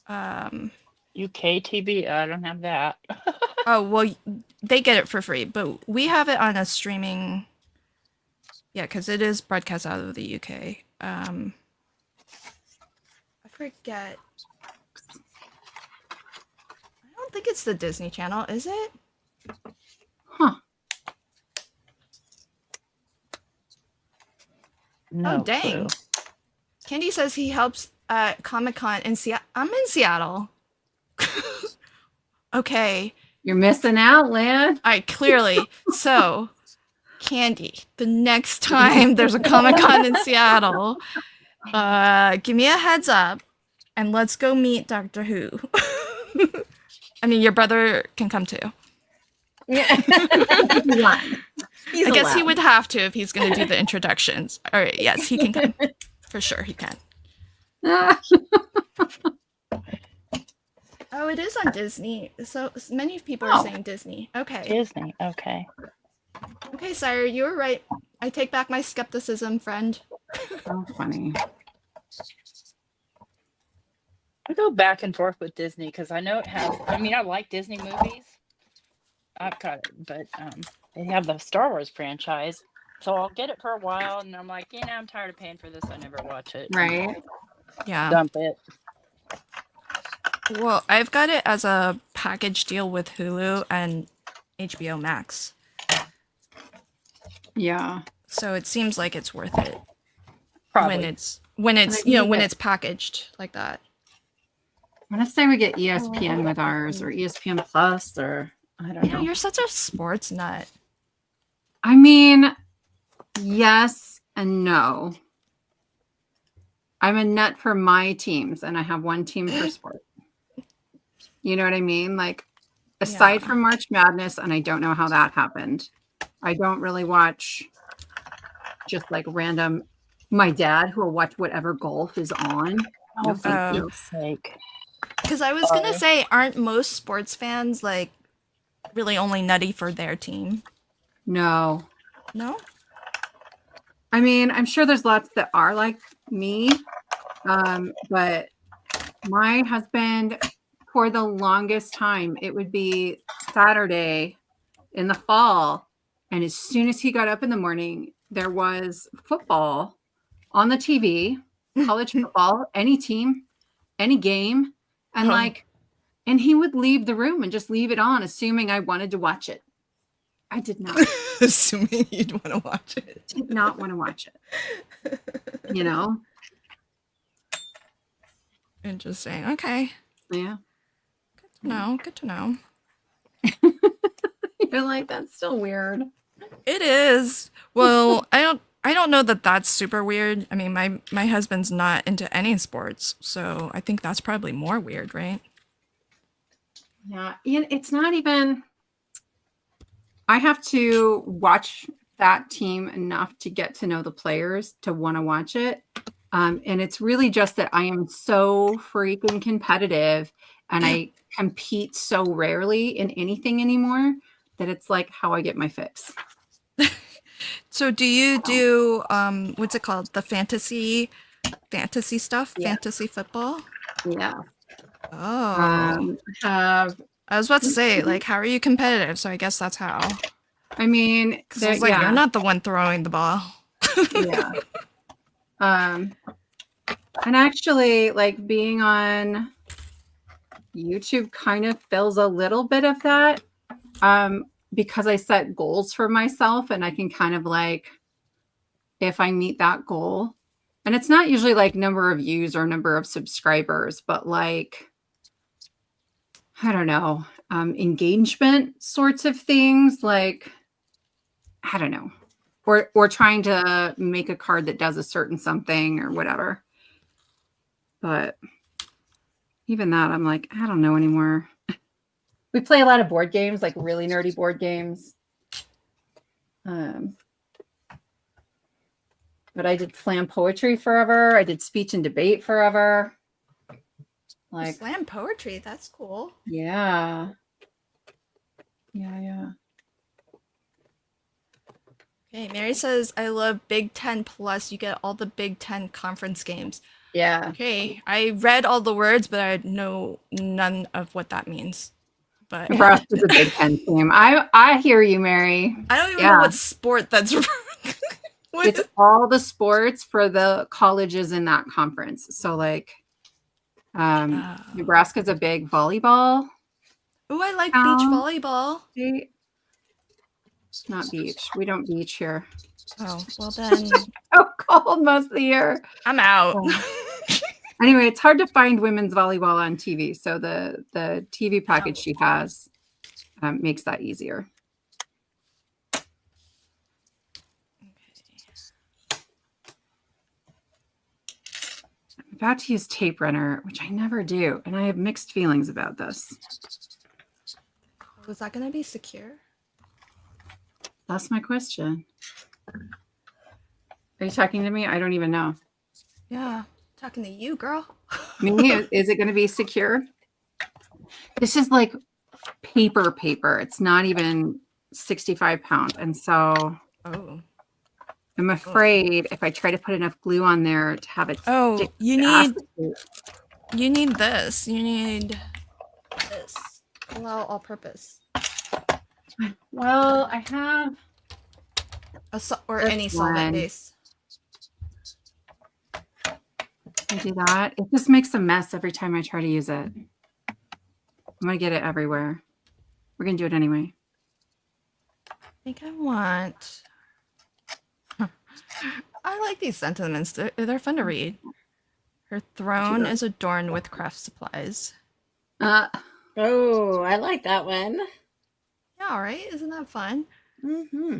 UK TV. I don't have that. Oh, well, they get it for free, but we have it on a streaming. Yeah, because it is broadcast out of the UK. I forget. I don't think it's the Disney Channel, is it? Huh. No Oh, dang. clue. Candy says he helps at Comic-Con in Seattle. I'm in Seattle. Okay. You're missing out, Lynn. All right, clearly. So, Candy, the next time there's a Comic-Con in Seattle, give me a heads up and let's go meet Doctor Who. I mean, your brother can come too. Yeah. I guess he would have to if he's going to do the introductions. All right, yes, he can come. For sure, he can. Oh, it is on Disney. So many people are saying Disney. Okay. Disney. Okay. Okay, Sire, you were right. I take back my skepticism, friend. So funny. I go back and forth with Disney because I know it has. I mean, I like Disney movies. I've got it, but they have the Star Wars franchise, so I'll get it for a while, and I'm like, I'm tired of paying for this. I never watch it. Right? Yeah. Dump it. Well, I've got it as a package deal with Hulu and HBO Max. Yeah. So it seems like it's worth it Probably. when it's when it's packaged like that. I want to say we get ESPN with ours or ESPN Plus or I don't know. You're such a sports nut. I mean, yes and no. I'm a nut for my teams and I have one team per sport. You know what I mean? Like aside from March Madness, and I don't know how that happened. I don't really watch just like random. My dad, who will watch whatever golf is on. Oh, Oh. for Pete's sake. Because I was gonna say, aren't most sports fans like really only nutty for their team? No. No? I mean, I'm sure there's lots that are like me. But my husband, for the longest time, it would be Saturday in the fall. And as soon as he got up in the morning, there was football on the TV, college football, any team, any game. And Oh. and he would leave the room and just leave it on, assuming I wanted to watch it. I did not. Assuming you'd want to watch it. Did not want to watch it. You know? Interesting. Okay. Yeah. Good to know. Good to know. You're like, that's still weird. It is. Well, I don't know that that's super weird. I mean, my husband's not into any sports, so I think that's probably more weird, right? Yeah. It's not even, I have to watch that team enough to get to know the players to want to watch it. And it's really just that I am so freaking competitive and I compete so rarely in anything anymore that it's like how I get my fix. So do you do what's it called? The fantasy stuff? Yeah. Fantasy football? Yeah. Oh. Have I was about to say, like, how are you competitive? So I guess that's how. I mean, Because I was like, you're not the one throwing the ball. Yeah. And actually, like being on YouTube kind of fills a little bit of that. Because I set goals for myself and I can kind of like, if I meet that goal, and it's not usually like number of views or number of subscribers, but like, I don't know, engagement sorts of things, like, I don't know, or trying to make a card that does a certain something or whatever. But even that, I'm like, I don't know anymore. We play a lot of board games, like really nerdy board games. But I did slam poetry forever. I did speech and debate forever. Like Slam poetry, that's cool. Yeah. Yeah. Okay, Mary says, I love Big Ten Plus. You get all the Big Ten conference games. Yeah. Okay, I read all the words, but I know none of what that means. But Nebraska is a Big Ten team. I hear you, Mary. I don't even know what sport that's. It's all the sports for the colleges in that conference. So like, Nebraska's a big volleyball. Oh, I like beach volleyball. Not beach. We don't beach here. Oh, well then. So cold most of the year. I'm out. Anyway, it's hard to find women's volleyball on TV. So the TV package she has makes that easier. I'm about to use tape runner, which I never do. And I have mixed feelings about this. Was that going to be secure? That's my question. Are you talking to me? I don't even know. Yeah, talking to you, girl. Me? Is it going to be secure? This is like paper. It's not even 65 pound. And so I'm afraid if I try to put enough glue on there to have it stick, you need this. You need this. Allow all purpose. Well, I have any solvent base. I do that. It just makes a mess every time I try to use it. I'm going to get it everywhere. We're going to do it anyway. I think I want... I like these sentiments. They're fun to read. Her throne is adorned with craft supplies. Oh, I like that one. Yeah, right? Isn't that fun? Mm-hmm.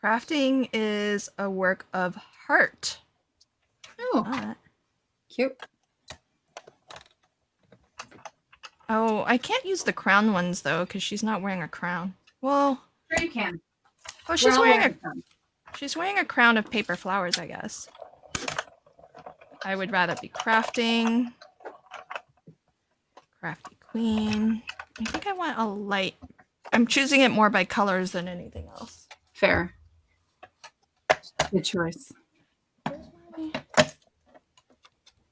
Crafting is a work of heart. Oh, cute. Oh, I can't use the crown ones, though, because she's not wearing a crown. Well... Sure you can. Oh, she's wearing a crown of paper flowers, I guess. I would rather be crafting. Crafty Queen. I think I want a light. I'm choosing it more by colors than anything else. Fair. Good choice.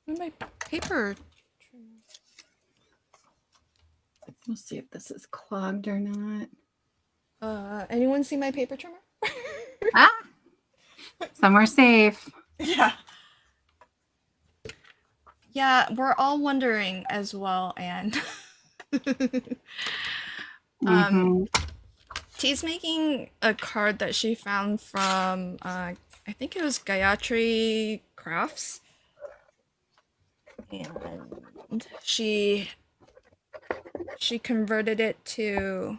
Where's my paper? We'll see if this is clogged or not. Anyone see my paper trimmer? Ah, somewhere safe. Yeah. Yeah, we're all wondering as well, and Mhm. T's making a card that she found from I think it was Gayatri Crafts, and she converted it to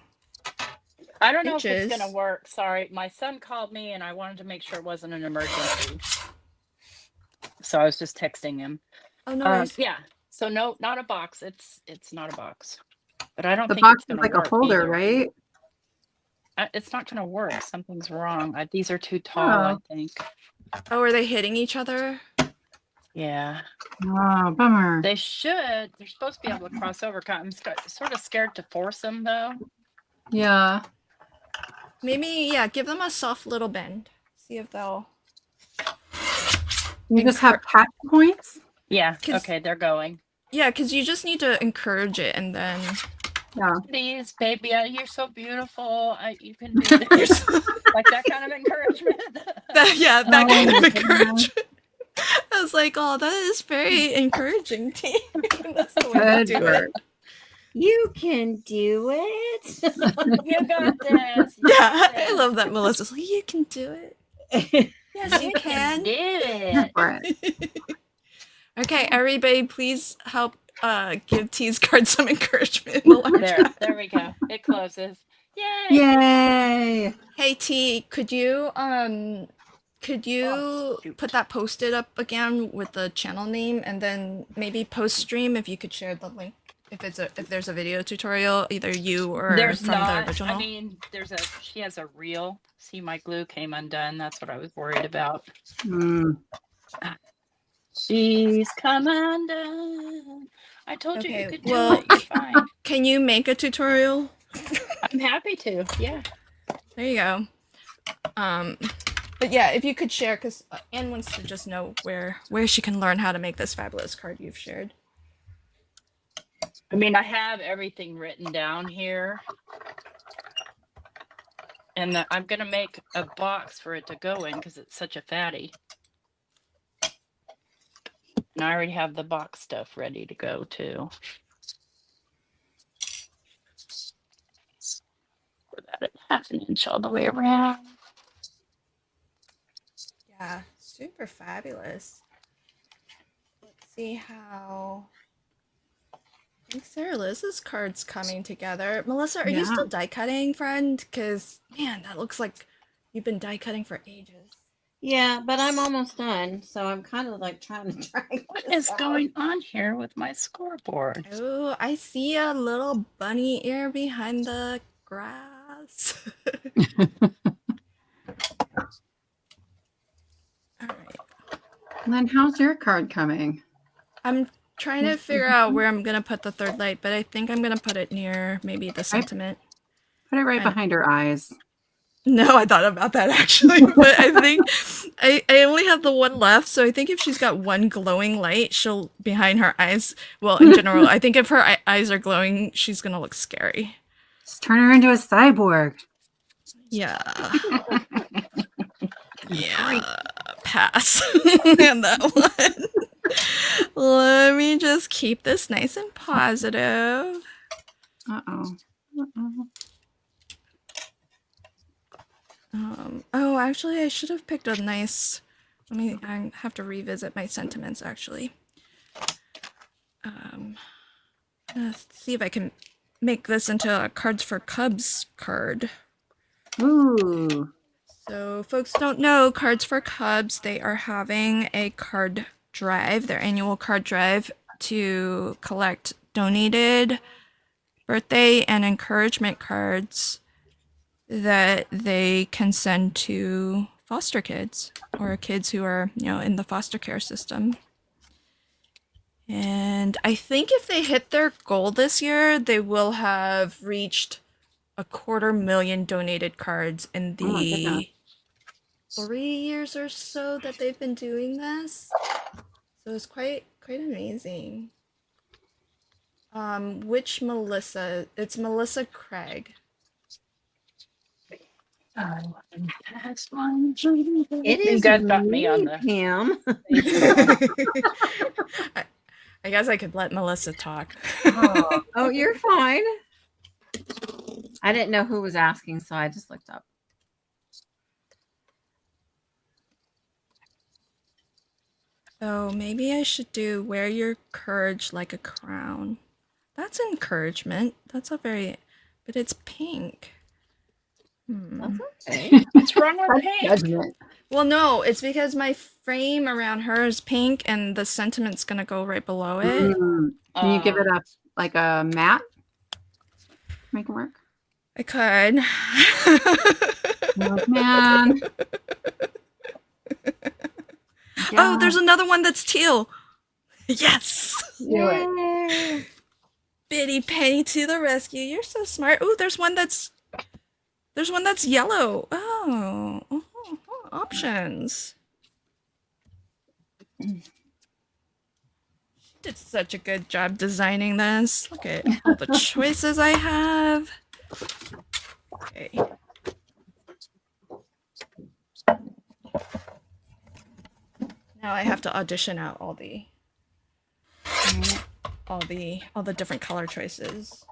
I don't know if it's inches. gonna work. Sorry, my son called me and I wanted to make sure it wasn't an emergency. So I was just texting him. Oh no worries. Yeah. So no, not a box. It's not a box. But I don't The think box it's is gonna like work a folder, either. right? It's not gonna work. Something's wrong. These are too tall, I Oh. think. Oh, are they hitting each other? Yeah. Oh, bummer. They should. They're supposed to be able to cross over. I'm sort of scared to force them though. Yeah. Maybe, yeah, give them a soft little bend. See if they'll. You just have catch points? Yeah. 'Cause- Okay, they're going. Yeah, because you just need to encourage it, and then Yeah. Please, baby, you're so beautiful. You can do this. Like that kind of encouragement. that Oh kind my of goodness. encouragement. I was like, oh, that is very encouraging, T. That's the way to Good do work. it. You can do it. You got this. You Yeah, got I this. love that Melissa's like, you can do it. Yes, you You can. do Good it. for it. Okay, everybody, please help give T's card some encouragement in the large chat. There we go. It closes. Yay. Yay. Hey T, could you shoot. put that post-it up again with the channel name, and then maybe post stream if you could share the link if there's a video tutorial, either you or There's from not. the original. I mean, she has a reel. See, my glue came undone. That's what I was worried about. Mm. She's come undone. I told you Okay, you could do well, it. You're fine. Can you make a tutorial? I'm happy to. Yeah. There you go. But yeah, if you could share, because Anne wants to just know where she can learn how to make this fabulous card you've shared. I mean, I have everything written down here. And I'm going to make a box for it to go in because it's such a fatty. And I already have the box stuff ready to go too. Put that at 1/2 inch all the way around. Yeah, super fabulous. Let's see how. I think Sarah Liz's card's coming together. Melissa, are you Yeah. still die cutting, friend? Because man, that looks like you've been die cutting for ages. Yeah, but I'm almost done, so I'm kind of like trying to drag What this is out. going on here with my scoreboard? Oh, I see a little bunny ear behind the grass. All right. And then how's your card coming? I'm trying to figure out where I'm gonna put the third light, but I think I'm gonna put it near maybe the sentiment. Put it right And- behind her eyes. No, I thought about that actually, but I think I only have the one left, so I think if she's got one glowing light, she'll behind her eyes. Well, in general, I think if her eyes are glowing, she's gonna look scary. Just turn her into a cyborg. Yeah. Yeah. Pass on that one. Let me just keep this nice and positive. Uh-oh. Uh-oh. Oh, actually, I should have picked a nice. I have to revisit my sentiments actually. Let's see if I can make this into a Cards for Cubs card. Ooh. So, folks don't know, Cards for Cubs, they are having a card drive, their annual card drive, to collect donated birthday and encouragement cards that they can send to foster kids or kids who are, in the foster care system. And I think if they hit their goal this year, they will have reached 250,000 donated cards in Oh my goodness. the 3 years or so that they've been doing this. So it's quite amazing. Which Melissa? It's Melissa Craig. Oh, that's one. It You is guys got me on me, the Pam. I guess I could let Melissa talk. Oh, you're fine. I didn't know who was asking, so I just looked up. Oh, maybe I should do wear your courage like a crown. That's encouragement. That's a very, but it's pink. That's okay. What's wrong with That's pink? judgment. Well, no, it's because my frame around her is pink and the sentiment's gonna go right below it. Can you give it a matte? Make it work? I could. Oh, man. Oh, there's another one that's teal. Yes! Do it. Yay. Bitty Penny to the rescue. You're so smart. Ooh, there's one that's yellow. Oh, options. She did such a good job designing this. Look at all the choices I have. Okay. Now I have to audition out all the different color choices.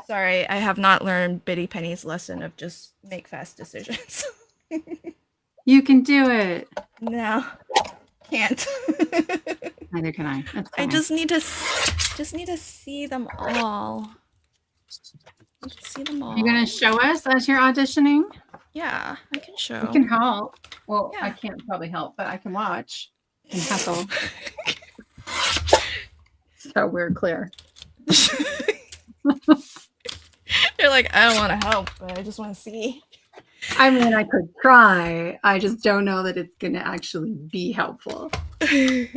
Sorry, I have not learned Bitty Penny's lesson of just make fast decisions. You can do it. No, can't. Neither can I. That's I fine. just need to see them all. See them all. You're gonna show us as you're auditioning? Yeah, I can show. You can help. Well, I Yeah. can't probably help, but I can watch and hustle. So we're clear. You're like, I don't want to help, but I just want to see. I mean, I could try. I just don't know that it's gonna actually be helpful. Let's see.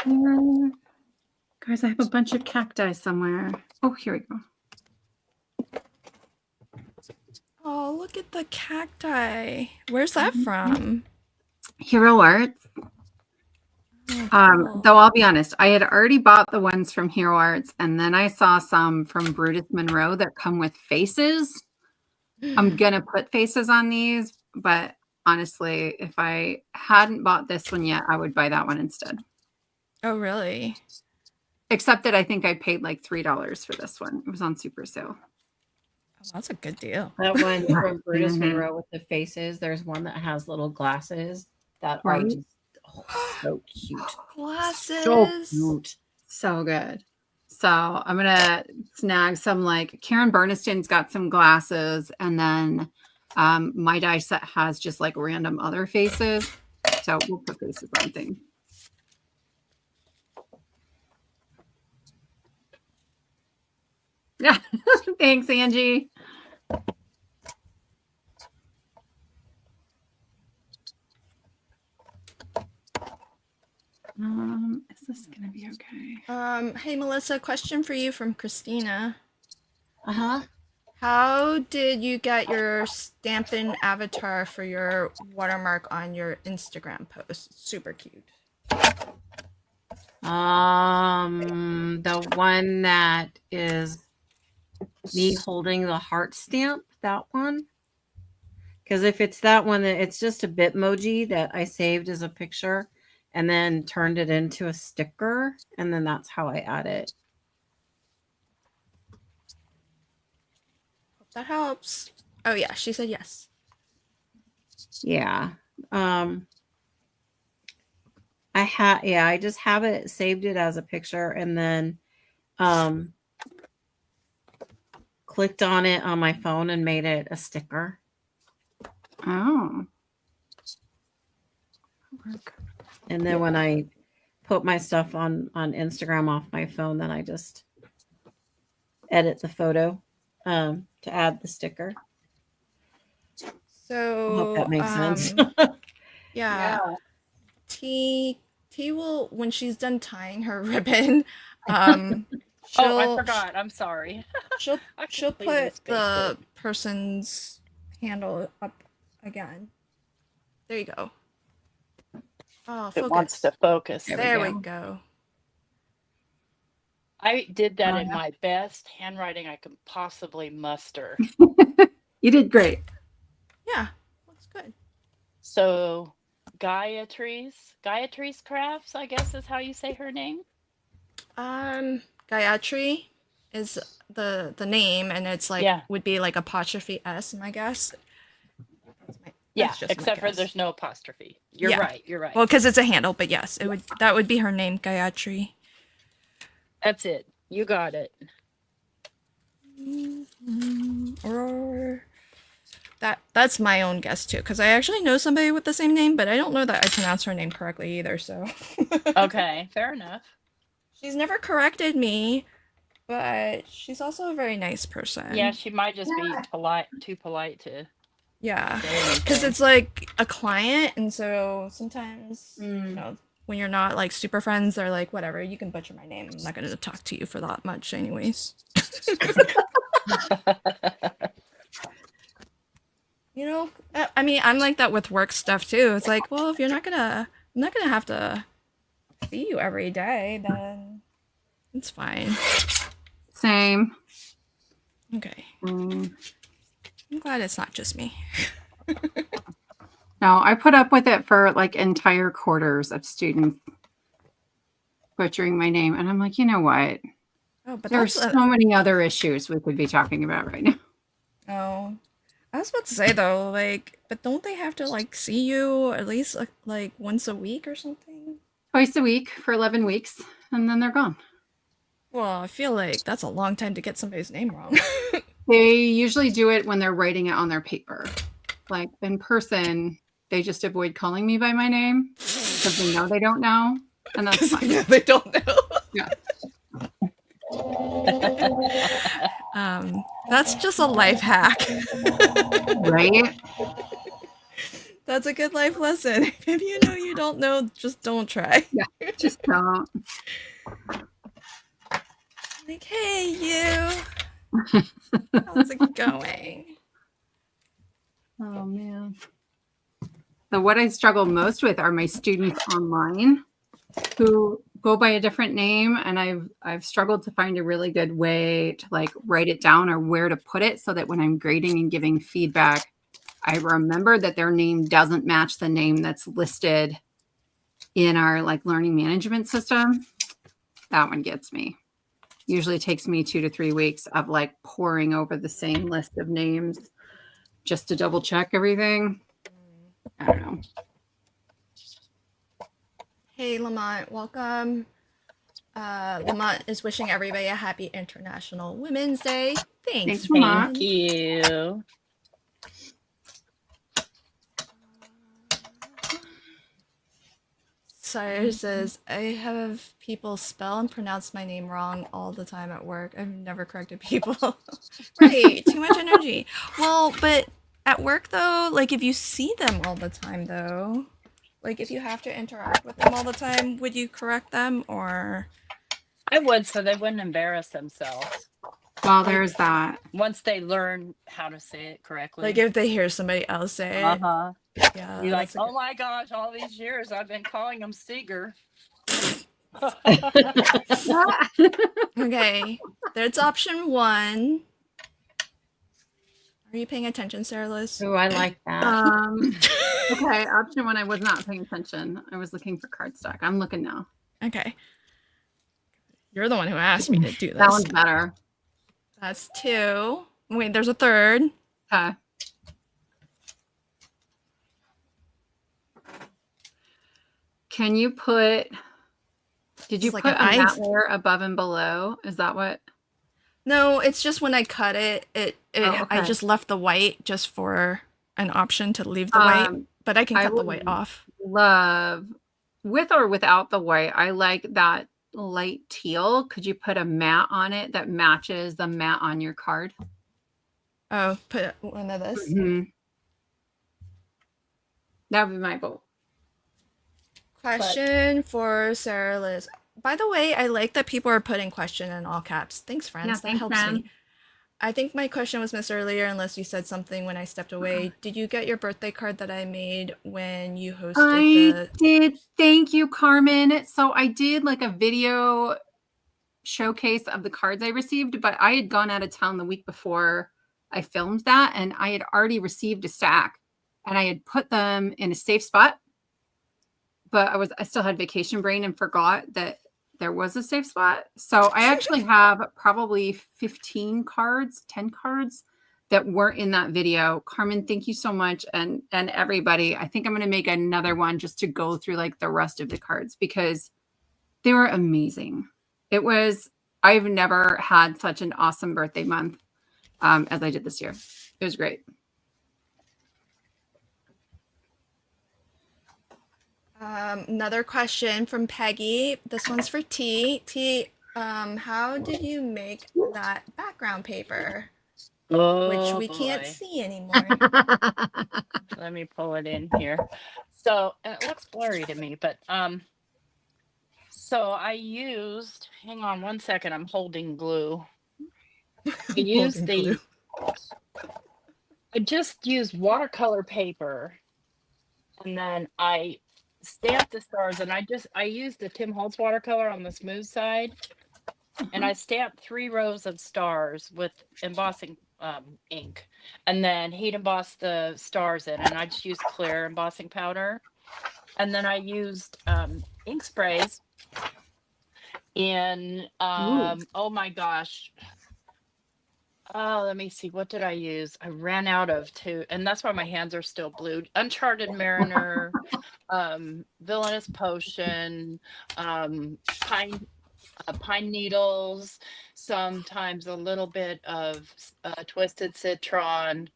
2.5. Guys, I have a bunch of cacti somewhere. Oh, here we go. Oh, look at the cacti. Where's that from? Hero Arts. Oh, cool. Though I'll be honest, I had already bought the ones from Hero Arts, and then I saw some from Brutus Monroe that come with faces. I'm gonna put faces on these, but honestly, if I hadn't bought this one yet, I would buy that one instead. Oh, really? Except that I think I paid like $3 for this one. It was on super sale. Oh, that's a good deal. That one from Brutus Mhm. Monroe with the faces. There's one that has little glasses that are Right. just so cute. Glasses. So cute. So good. So I'm gonna snag some, like Karen Burniston's got some glasses, and then my die set has just like random other faces. So we'll put faces on things. Yeah. Thanks, Angie. Is this gonna be okay? Hey Melissa, question for you from Christina. Uh-huh. How did you get your Stampin' avatar for your watermark on your Instagram post? Super cute. The one that is me holding the heart stamp, that one. Because if it's that one, it's just a Bitmoji that I saved as a picture and then turned it into a sticker, and then that's how I add it. Hope that helps. Oh yeah, she said yes. Yeah. I just have it saved it as a picture and then clicked on it on my phone and made it a sticker. Oh. And then when I put my stuff on Instagram off my phone, then I just edit the photo. to add the sticker. I hope So, that makes sense. yeah, T will, when she's done tying her ribbon, um, Oh, I she'll forgot. I'm sorry. she'll I she'll completely put spaced the it. person's handle up again. There you go. Oh, It wants focus. to focus. There we go. I did that in my best handwriting I could possibly muster. You did great. Yeah, looks good. So Gayatry's Crafts, I guess is how you say her name. Gayatri is the name, and it's like Yeah. would be like apostrophe S, my guess. Yeah, That's just my except for guess. there's no apostrophe. You're Yeah. right. You're right. Well, because it's a handle, but yes, that would be her name, Gayatri. That's it. You got it. Or that's my own guess too, because I actually know somebody with the same name, but I don't know that I pronounce her name correctly either. So Okay, fair enough. she's never corrected me, but she's also a very nice person. Yeah, she might just be too polite to. Yeah, say anything. because it's like a client, and so sometimes you know, when you're not like super friends, they're like, whatever, you can butcher my name. I'm not going to talk to you for that much, anyways. You know, I mean, I'm like that with work stuff too. It's like, well, if I'm not gonna have to see you every day, then it's fine. Same. Okay. I'm glad it's not just me. No, I put up with it for like entire quarters of students butchering my name. And I'm like, you know what? Oh, but There's so many other issues we could be talking about right now. Oh, I was about to say though, like, but don't they have to like see you at least like once a week or something? Twice a week for 11 weeks, and then they're gone. Well, I feel like that's a long time to get somebody's name wrong. They usually do it when they're writing it on their paper. Like in person, they just avoid calling me by my name because they know they don't know, and that's fine. They don't know. Yeah. That's just a life hack. Right? That's a good life lesson. If you know you don't know, just don't try. Yeah, just don't. Like, hey, you. How's it going? Oh, man. So what I struggle most with are my students online who go by a different name, and I've struggled to find a really good way to like write it down or where to put it so that when I'm grading and giving feedback, I remember that their name doesn't match the name that's listed in our like learning management system. That one gets me. Usually takes me 2 to 3 weeks of like poring over the same list of names just to double check everything. I don't know. Hey, Lamont, welcome. Lamont is wishing everybody a happy International Women's Day. Thanks, Thanks, Lamont. Thank you. Sire says, I have people spell and pronounce my name wrong all the time at work. I've never corrected people. Right, too much energy. Well, but at work though, like if you see them all the time though, like if you have to interact with them all the time, would you correct them or? I would, so they wouldn't embarrass themselves. Well, there's that. Once they learn how to say it correctly. Like if they hear somebody else say it. Uh-huh. Yeah. You're like, that's a oh my gosh, all these years I've been calling him Seeger. Okay, there's option 1. Are you paying attention, Sarah Liz? Oh, I like that. Okay, option 1, I was not paying attention. I was looking for cardstock. I'm looking now. Okay. You're the one who asked me to do this. That one's better. That's 2. Wait, there's a 3rd. Okay. Can you put, did you It's like put an a matte ice- layer above and below? Is that what? No, it's just when I cut it, I okay. just left the white just for an option to leave the white, but I can I cut the would white off. Love, with or without the white, I like that light teal. Could you put a matte on it that matches the matte on your card? Oh, put one of this. Mhm. That would be my vote. Question for Sarah Liz. By the way, I like that people are putting question in all caps. Thanks, friends. Yeah, That thanks, helps Fran. me. I think my question was missed earlier, unless you said something when I stepped away. Did you get your birthday card that I made when you hosted I the? did. Thank you, Carmen. So I did like a video showcase of the cards I received, but I had gone out of town the week before I filmed that, and I had already received a stack, and I had put them in a safe spot. But I still had vacation brain and forgot that there was a safe spot. So I actually have probably 15 cards, 10 cards that were in that video. Carmen, thank you so much. And everybody, I think I'm going to make another one just to go through like the rest of the cards because they were amazing. I've never had such an awesome birthday month as I did this year. It was great. Another question from Peggy. This one's for T. T, how did you make that background paper, which Oh we can't boy. see anymore? Let me pull it in here. So it looks blurry to me, but so I used, hang on one second, I'm holding glue. I used Holding glue. I just used watercolor paper and then I stamped the stars and I used the Tim Holtz watercolor on the smooth side and I stamped 3 rows of stars with embossing ink and then heat embossed the stars in and I just used clear embossing powder and then I used ink sprays in oh my gosh, let me see, what did I use? I ran out of two, and that's why my hands are still blued. Uncharted Mariner, Villainous Potion, pine needles, sometimes a little bit of Twisted Citron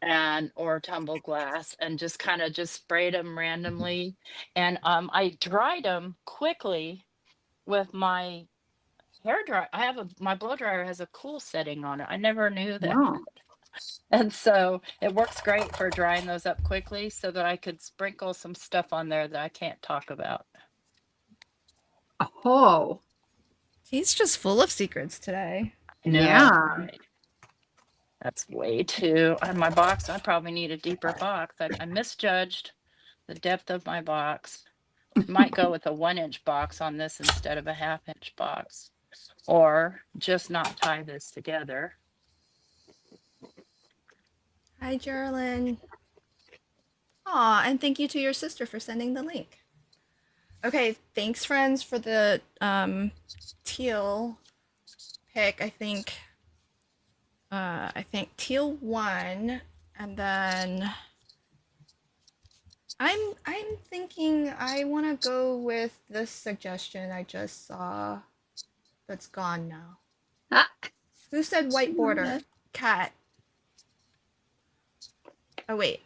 and or tumble glass, and just kind of just sprayed them randomly. And I dried them quickly with my hair dryer. My blow dryer has a cool setting on it. I never knew that. Wow. And so it works great for drying those up quickly so that I could sprinkle some stuff on there that I can't talk about. Oh, He's just full of secrets today. No, yeah. right. That's way too. And my box, I probably need a deeper box. I misjudged the depth of my box. Might go with a 1-inch box on this instead of a 1/2-inch box. Or just not tie this together. Hi, Geraldine. Aw, and thank you to your sister for sending the link. Okay, thanks, friends, for the teal pick. I think teal won, and then I'm thinking I want to go with this suggestion I just saw. That's gone now. Ah. Who said white border? Cat. Oh wait,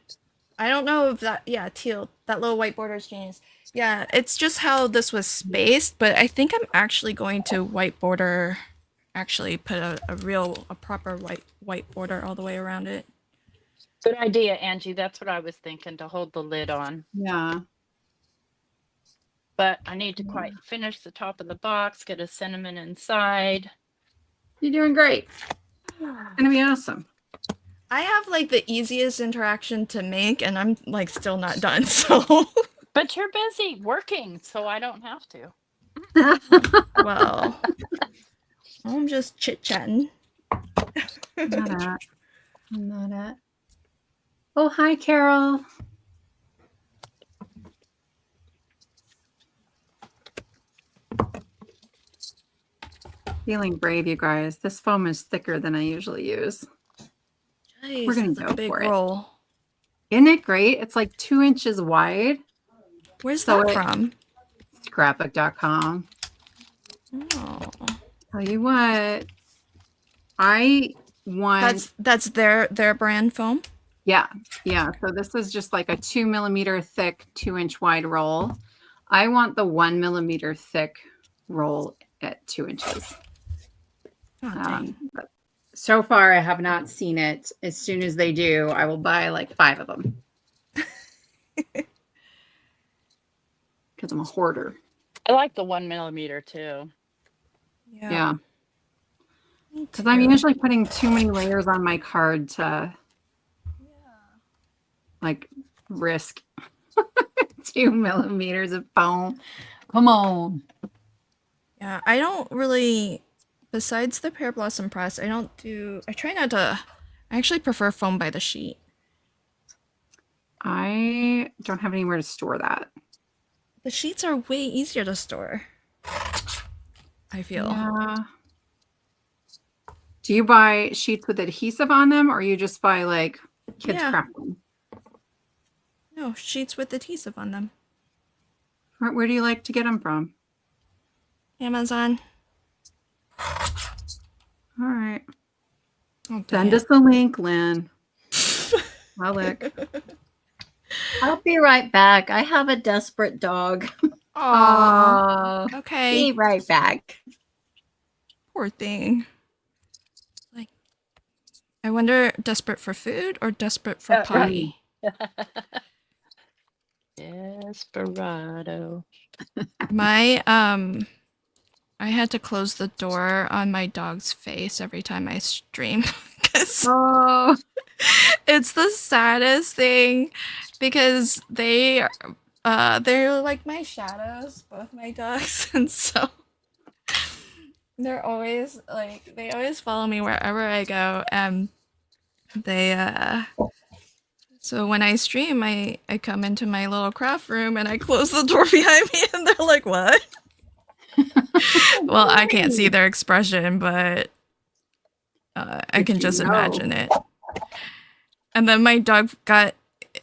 I don't know if that. Yeah, teal. That little white border is genius. Yeah, it's just how this was spaced, but I think I'm actually going to white border. Actually, put a proper white border all the way around it. Good idea, Angie. That's what I was thinking, to hold the lid on. Yeah. But I need to quite finish the top of the box, get a cinnamon inside. You're doing great. It's gonna be awesome. I have like the easiest interaction to make, and I'm like still not done. So, But you're busy working, so I don't have to. well, I'm just chit chatting. Not at. Oh, hi, Carol. Feeling brave, you guys. This foam is thicker than I usually use. Jeez, We're gonna it's go a big for it. roll. Isn't it great? It's like 2 inches wide. Where's So that it- from? Scrapbook.com. Oh, Tell you what, I want. that's their brand foam. Yeah. So this is just like a 2 millimeter thick, 2 inch wide roll. I want the 1 millimeter thick roll at 2 inches. Oh, dang. so far, I have not seen it. As soon as they do, I will buy like 5 of them. Because I'm a hoarder. I like the 1mm too. Yeah. Because I'm usually putting too many layers on my card to like risk 2mm of foam. Come on. Yeah, I don't really, besides the Pear Blossom Press, I try not to, I actually prefer foam by the sheet. I don't have anywhere to store that. The sheets are way easier to store, I feel. Yeah. Do you buy sheets with adhesive on them, or you just buy like kids crafting? No, sheets with adhesive on them. Where do you like to get them from? Amazon. All right. Oh, Send us the link, Lynn. Alec. I'll be right back. I have a desperate dog. Aw. Okay. Be right back. Poor thing. Like, I wonder, desperate for food or desperate for potty? Desperado. I had to close the door on my dog's face every time I stream because it's the saddest thing because they're like my shadows, both my dogs, and so they're always like they always follow me wherever I go, and they so when I stream, I come into my little craft room and I close the door behind me, and they're like, "What?" Well, I can't see their expression, but I can just imagine it. And then my dog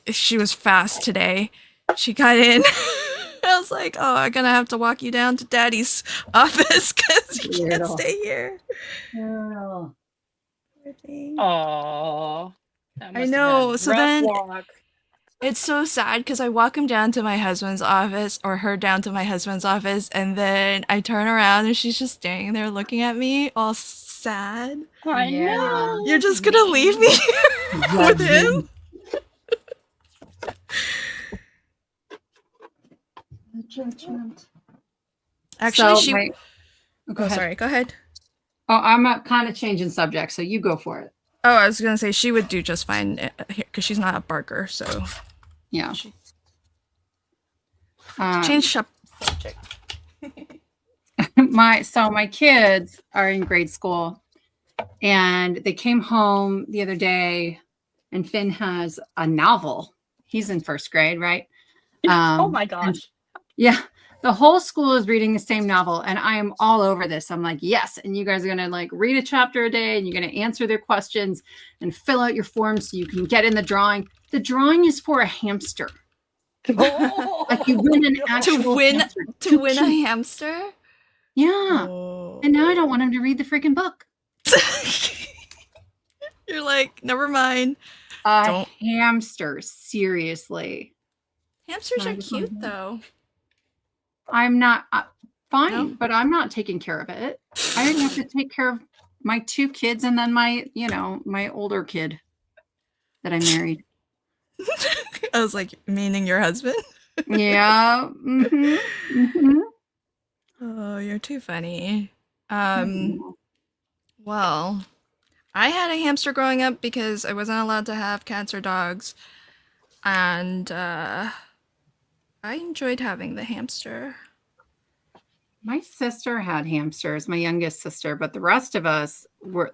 she was fast today. She got in. I was like, oh, I'm going to have to walk you down to Daddy's office because you can't stay here. Oh. Aww. I know. So then it's so sad because I walk him down to my husband's office or her down to my husband's office, and then I turn around and she's just standing there looking at me all sad. I know. You're just going to leave me here with him? Actually, go ahead. Sorry, go ahead. Oh, I'm kind of changing subject, so you go for it. Oh, I was going to say she would do just fine because she's not a barker, so... Yeah. Change subject. My kids are in grade school, and they came home the other day, and Finn has a novel. He's in first grade, right? Oh my gosh. Yeah. The whole school is reading the same novel, and I am all over this. I'm like, yes. And you guys are going to like read a chapter a day, and you're going to answer their questions and fill out your forms so you can get in the drawing. The drawing is for a hamster. Like you win an actual hamster. To win a hamster? Yeah. Oh. And now I don't want him to read the freaking book. You're like, never mind. Hamster, seriously. Hamsters are cute, though. I'm not fine, No? but I'm not taking care of it. I didn't have to take care of my 2 kids and then my older kid that I married. I was like, meaning your husband? Yeah. Mm-hmm. Mm-hmm. Oh, you're too funny. Well, I had a hamster growing up because I wasn't allowed to have cats or dogs. And I enjoyed having the hamster. My sister had hamsters, my youngest sister, but the rest of us were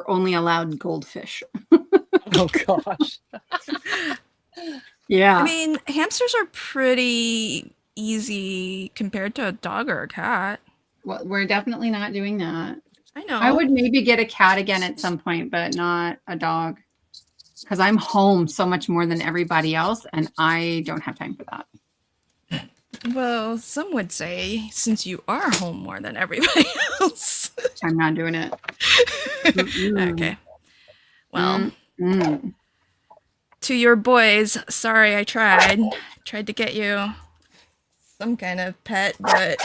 only allowed goldfish. Oh gosh. Yeah. I mean, hamsters are pretty easy compared to a dog or a cat. Well, we're definitely not doing that. I know. I would maybe get a cat again at some point, but not a dog. Because I'm home so much more than everybody else, and I don't have time for that. Well, some would say since you are home more than everybody else. I'm not doing it. Okay. Well, to your boys, sorry I tried. Tried to get you some kind of pet, but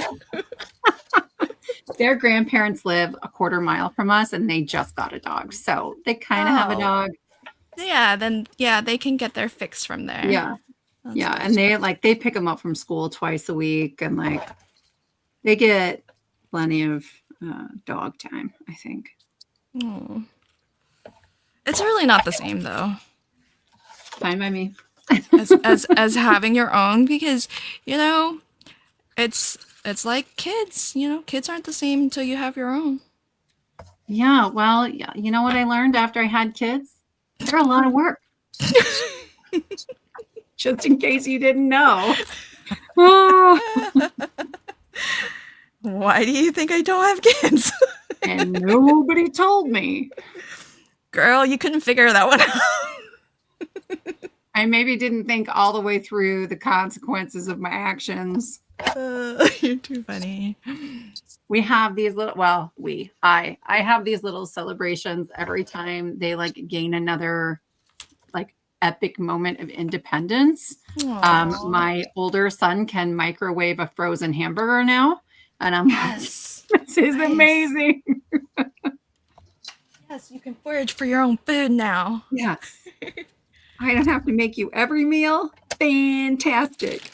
their grandparents live a quarter mile from us, and they just got a dog, so they kind of have a Oh. dog. Yeah, then they can get their fix from there. Yeah, That's yeah, good. and they pick them up from school twice a week, and like they get plenty of dog time, I think. Oh. It's really not the same though Fine by me. as having your own, because it's like kids. Kids aren't the same until you have your own. Yeah, well, yeah, you know what I learned after I had kids? They're a lot of work. Just in case you didn't know. Why do you think I don't have kids? And nobody told me. Girl, you couldn't figure that one out. I maybe didn't think all the way through the consequences of my actions. You're too funny. We have these little, I have these little celebrations every time they like gain another like epic moment of independence. My older son can microwave a frozen hamburger now. And I'm Yes. like, this is amazing. Yes, you can forage for your own food now. Yes. I don't have to make you every meal. Fantastic.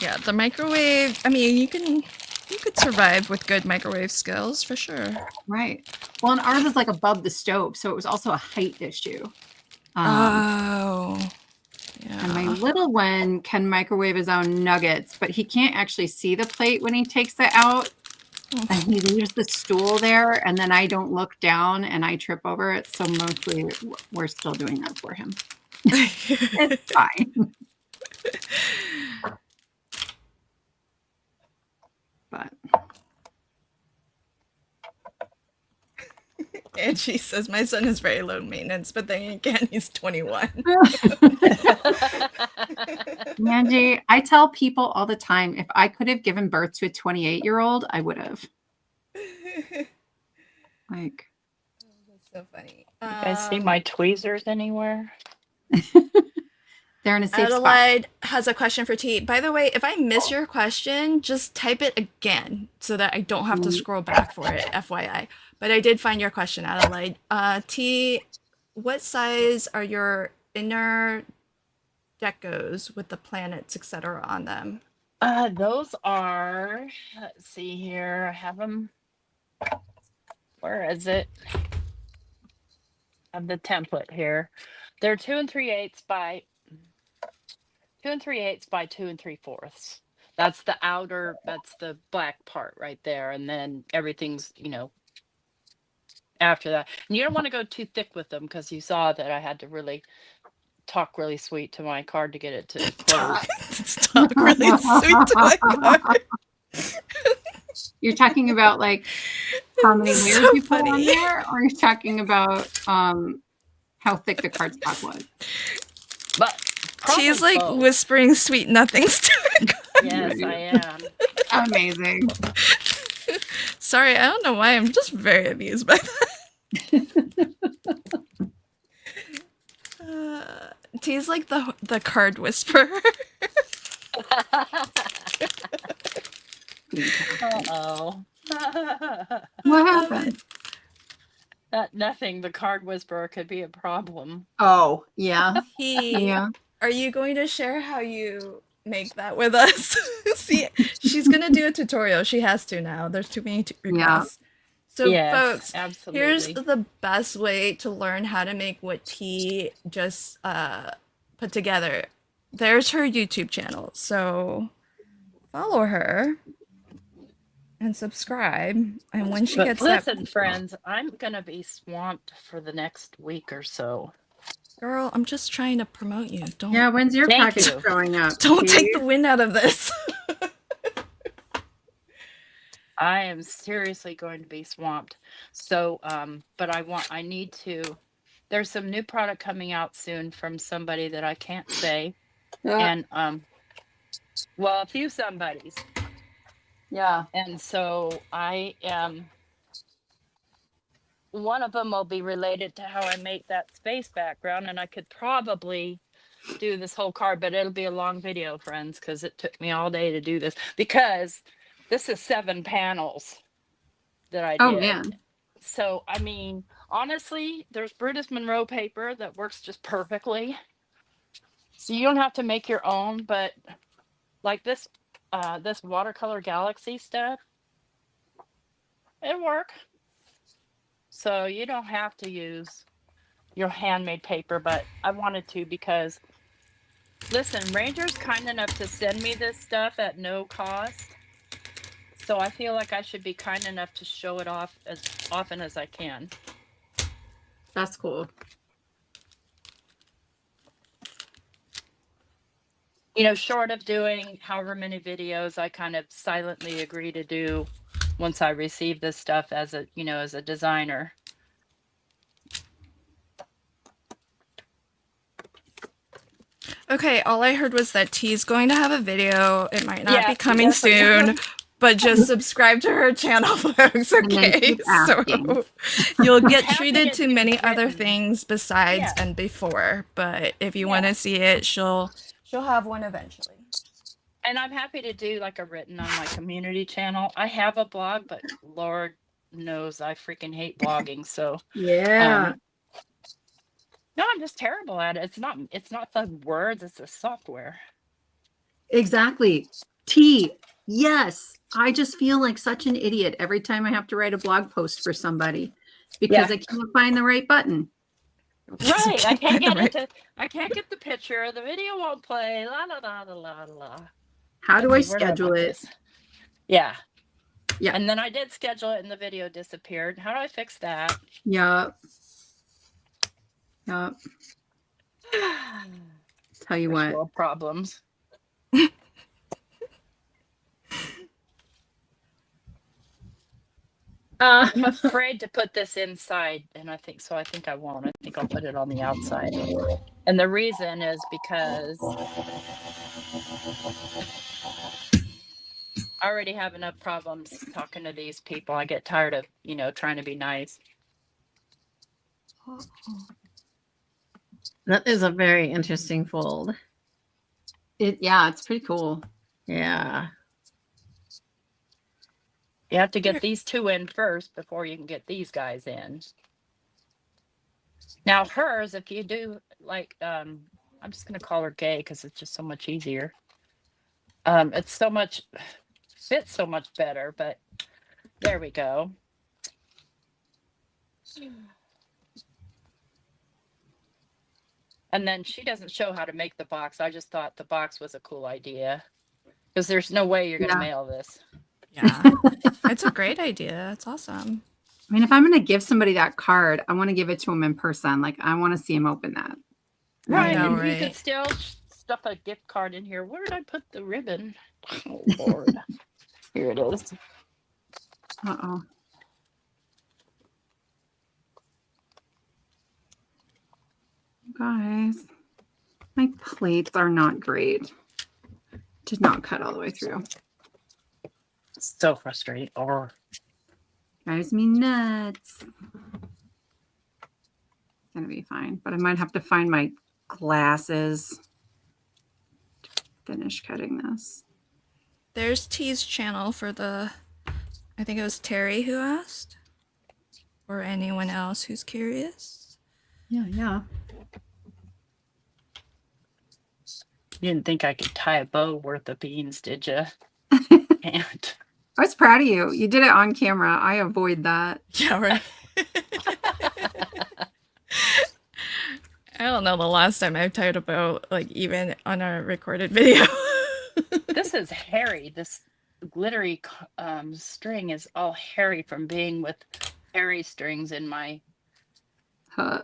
Yeah, the microwave, I mean, you could survive with good microwave skills for sure. Right. Well, and ours is like above the stove, so it was also a height issue. Oh. Yeah. And my little one can microwave his own nuggets, but he can't actually see the plate when he takes it out. And he leaves the stool there, and then I don't look down and I trip over it. So mostly we're still doing that for him. It's fine. But And she says, my son is very low maintenance, but then again, he's 21. Angie, I tell people all the time, if I could have given birth to a 28-year-old, I would have. Like, That's so funny. You guys see my tweezers anywhere? they're in a safe spot. Adelaide has a question for T. By the way, if I miss your question, just type it again so that I don't have to scroll back for it, FYI. But I did find your question, Adelaide. T, what size are your inner decos with the planets, etc. on them? Those are, let's see here. I have them. Where is it? I have the template here. They're 2 3/8 by 2 3/8 by 2 3/4. That's the outer, that's the black part right there. And then everything's, after that. And you don't want to go too thick with them because you saw that I had to really talk really sweet to my card to get it to close. Talk really sweet to my card. You're talking about like how many layers So you put on funny. there, or you're talking about how thick the cardstock was? But She's probably like both. whispering sweet nothings to her card. Yes, I am. Amazing. Sorry, I don't know why. I'm just very amused by that. T's like the card whisperer. Uh-oh. What happened? Nothing. The card whisperer could be a problem. Oh, yeah. T, Yeah. are you going to share how you make that with us? See, she's gonna do a tutorial. She has to now. There's too many requests. So, Yes, folks, absolutely. here's the best way to learn how to make what T just put together. There's her YouTube channel. So follow her and subscribe. And when she But gets listen, that, friends, I'm gonna be swamped for the next week or so. girl, I'm just trying to promote you. Don't Yeah, when's your Thank package you. showing up? don't Steve? take the wind out of this. I am seriously going to be swamped. So, but I need to. There's some new product coming out soon from somebody that I can't say, and well, a few somebodies. Yeah. And so I am. One of them will be related to how I make that space background, and I could probably do this whole card, but it'll be a long video, friends, because it took me all day to do this. Because this is 7 panels that I Oh did. man. So, I mean, honestly, there's Brutus Monroe paper that works just perfectly. So you don't have to make your own, but like this watercolor galaxy stuff, it work. So you don't have to use your handmade paper, but I wanted to because listen, Ranger's kind enough to send me this stuff at no cost. So I feel like I should be kind enough to show it off as often as I can. That's cool. You know, short of doing however many videos I kind of silently agree to do once I receive this stuff as a, you know, as a designer. Okay, all I heard was that T's going to have a video. It might not Yeah, be coming soon, but just subscribe to her channel, folks. And then Okay, keep so asking. you'll get Happy treated to to do many other written. things besides Yeah. and before. But if you Yeah. want to see it, she'll have one eventually. And I'm happy to do like a written on my community channel. I have a blog, but Lord knows I freaking hate blogging. So Yeah. no, I'm just terrible at it. It's not the words, it's the software. Exactly. T. Yes. I just feel like such an idiot every time I have to write a blog post for somebody because Yeah. I can't find the right button. Right. I can't get Right. it to I can't get the picture. The video won't play. La la la la la la. How do I Where did schedule put it? this? Yeah. Yeah. And then I did schedule it and the video disappeared. How do I fix that? Yup. Yup. Tell you First what. world problems. I'm afraid to put this inside, and I think I won't. I think I'll put it on the outside. And the reason is because I already have enough problems talking to these people. I get tired of, you know, trying to be nice. That is a very interesting fold. Yeah, it's pretty cool. Yeah. You have to get these two in first before you can get these guys in. Now hers, if you do like, I'm just gonna call her Gay because it's just so much easier. It's so much, fits so much better, but there we go. And then she doesn't show how to make the box. I just thought the box was a cool idea because there's no way you're gonna Yeah. mail this. Yeah, it's a great idea. It's awesome. I mean, if I'm going to give somebody that card, I want to give it to them in person. Like, I want to see them open that. Right, know, and you right? could still stuff a gift card in here. Where did I put the ribbon? Oh Lord, here it is. Uh-oh. Guys, my plates are not great. Did not cut all the way through. So frustrating. Or Drives me nuts. It's gonna be fine, but I might have to find my glasses to finish cutting this. There's T's channel for the, I think it was Terry who asked, or anyone else who's curious. Yeah. you didn't think I could tie a bow worth of beans, did you? And I was proud of you. You did it on camera. I avoid that. Yeah, right. I don't know the last time I've tied a bow, like even on a recorded video. this is hairy. This glittery string is all hairy from being with hairy strings in my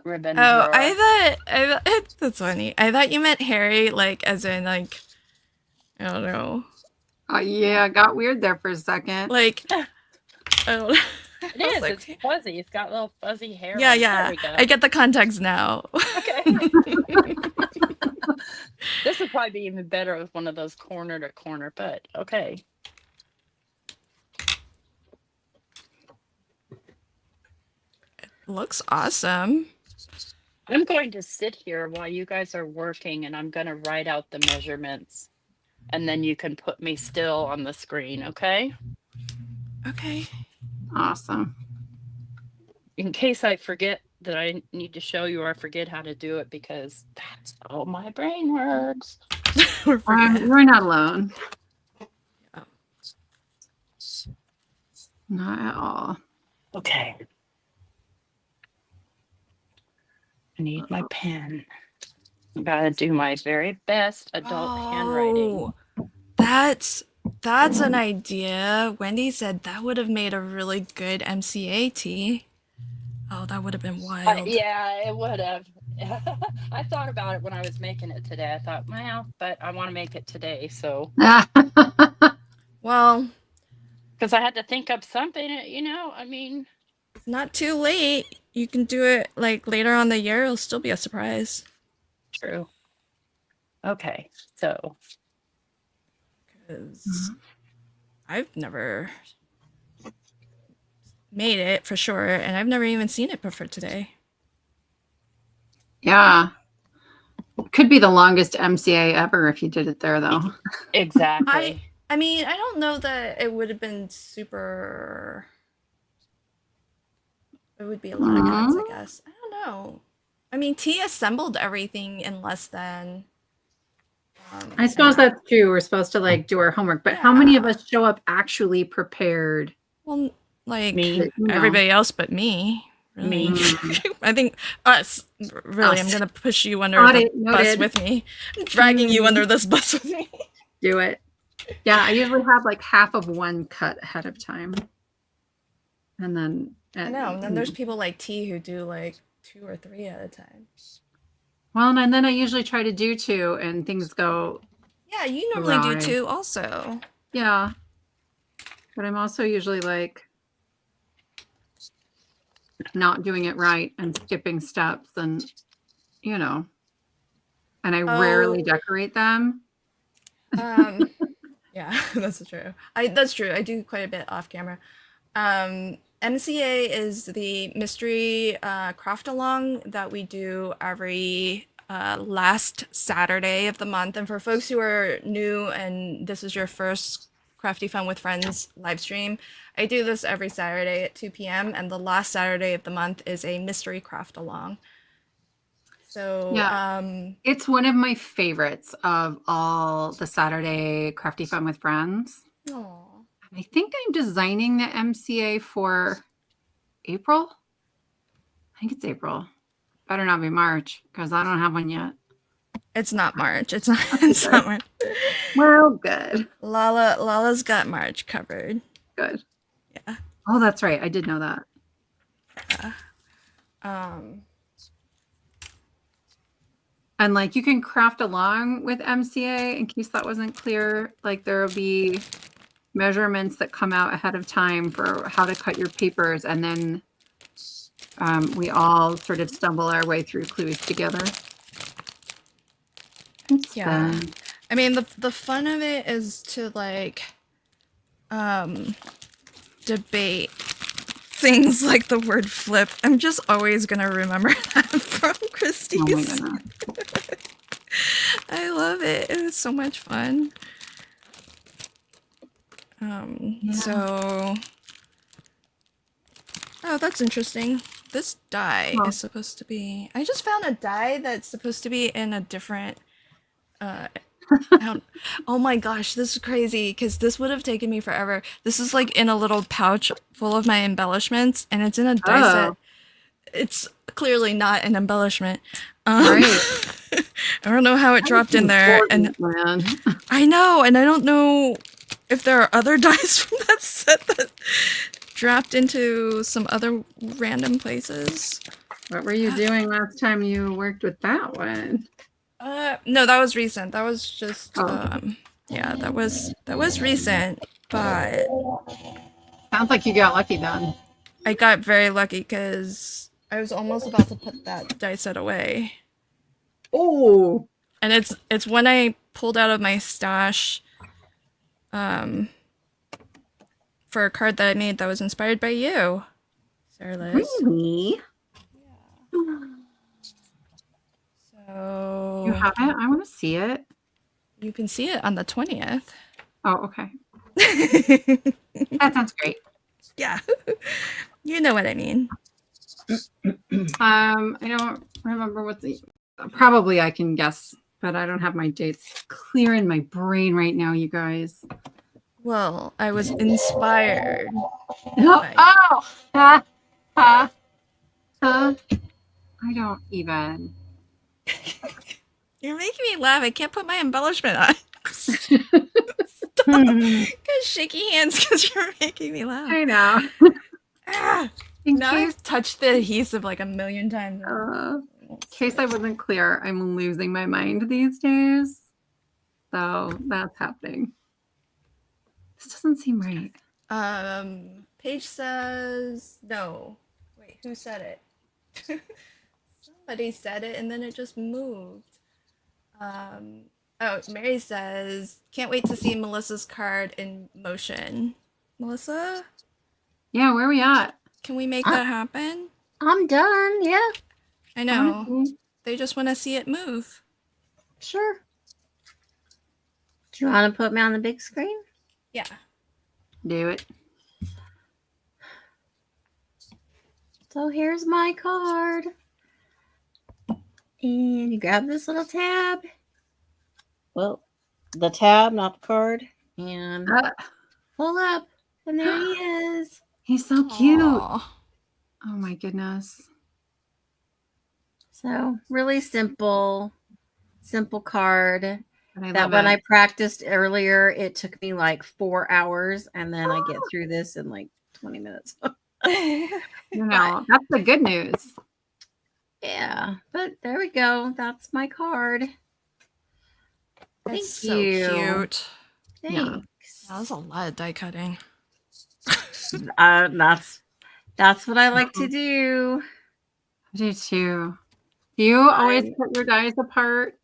ribbon Oh, drawer. I thought that's funny. I thought you meant hairy, like as in like, I don't know, Yeah, it got weird there for a second. like I don't know. It I was is. like, It's fuzzy. It's got little fuzzy hair. yeah, on it. yeah. There we go. I get the context now. Okay. This would probably be even better with one of those corner to corner, but okay. Looks awesome. I'm going to sit here while you guys are working and I'm going to write out the measurements and then you can put me still on the screen, okay? Okay. Awesome. In case I forget that I need to show you or I forget how to do it, because that's how my brain works. Or forget. You're not alone. Oh. Not at all. Okay. I need my pen. I gotta do my very best adult handwriting. That's an idea. Wendy said that would have made a really good MCAT. Oh, that would have been wild. Yeah, it would have. I thought about it when I was making it today. I thought, well, but I want to make it today, so Well, because I had to think up something, I mean, it's not too late. You can do it like later on the year. It'll still be a surprise. true. Okay, so 'Cause I've never made it for sure, and I've never even seen it before today. Yeah. Could be the longest MCA ever if you did it there, though. exactly. I mean, I don't know that it would have been super. It would be a lot of cuts, I guess. I don't know. I mean, T assembled everything in less than. I suppose that's true. We're supposed to like do our homework, but how many of us show up actually prepared? Well, like Me. everybody else but me. Really. Me. I think us. Really, I'm Us. gonna push you under Got the it, bus noted. with me, dragging you under this bus with me. Do it. Yeah, I usually have like half of one cut ahead of time. And then I know. And then there's people like T who do like 2 or 3 at a time. well, and then I usually try to do 2 and things go Yeah, you normally do awry. 2 also. Yeah. But I'm also usually like not doing it right and skipping steps and and I rarely decorate them. Yeah, that's true. That's true. I do quite a bit off camera. MCA is the mystery craft along that we do every last Saturday of the month. And for folks who are new and this is your first Crafty Fun with Friends live stream, I do this every Saturday at 2 p.m. and the last Saturday of the month is a mystery craft along. So it's one of my favorites of all the Saturday Crafty Fun with Friends. Aww. I think I'm designing the MCA for April. I think it's April. Better not be March because I don't have one yet. It's not March. It's not March. Well, good. Lala's got March covered. Good. Yeah. Oh, that's right. I did know that. Yeah. And like you can craft along with MCA in case that wasn't clear. Like there will be measurements that come out ahead of time for how to cut your papers. And then we all sort of stumble our way through clues together. It's fun. I mean, the fun of it is to like debate things like the word flip. I'm just always gonna remember that from Christie's. Oh my goodness. I love it. It was so much fun. So oh, that's interesting. This die is supposed to be. I just found a die that's supposed to be in a different. Oh my gosh, this is crazy because this would have taken me forever. This is like in a little pouch full of my embellishments, and it's in a die set. It's clearly not an embellishment. Right. I don't know how it dropped in there, and man. I know, and I don't know if there are other dies from that set that dropped into some other random places. What were you doing last time you worked with that one? No, that was recent. That was just yeah, that was recent, but sounds like you got lucky then. I got very lucky because I was almost about to put that die set away. Oh, and it's when I pulled out of my stash for a card that I made that was inspired by you, Sarah Liz. Really? Yeah. So you have it? I want to see it. You can see it on the 20th. Oh, okay. That sounds great. Yeah. You know what I mean. I don't remember what probably I can guess, but I don't have my dates clear in my brain right now, you guys. Well, I was inspired. Oh, I don't even. You're making me laugh. I can't put my embellishment on. Stop. Shaky hands because you're making me laugh. I know. Now I've touched the adhesive like a million times. In case I wasn't clear, I'm losing my mind these days. So that's happening. This doesn't seem right. Paige says no. Wait, who said it? Somebody said it and then it just moved. Oh, Mary says, can't wait to see Melissa's card in motion. Melissa? Yeah, where are we at? Can we make that happen? I'm done. Yeah. I know. They just want to see it move. Sure. Do you want to put me on the big screen? Yeah. Do it. So here's my card. And you grab this little tab. Well, the tab, not the card. And pull up. And there he is. He's so cute. Aww. Oh my goodness. So really simple card. That when I practiced earlier, it took me like 4 hours, and then I get through this in like 20 minutes. You know, that's the good news. Yeah, but there we go. That's my card. That's Thank so you. cute. Thanks. Yeah. That was a lot of die cutting. That's what I like to do. I do too. Do you always cut your dies apart?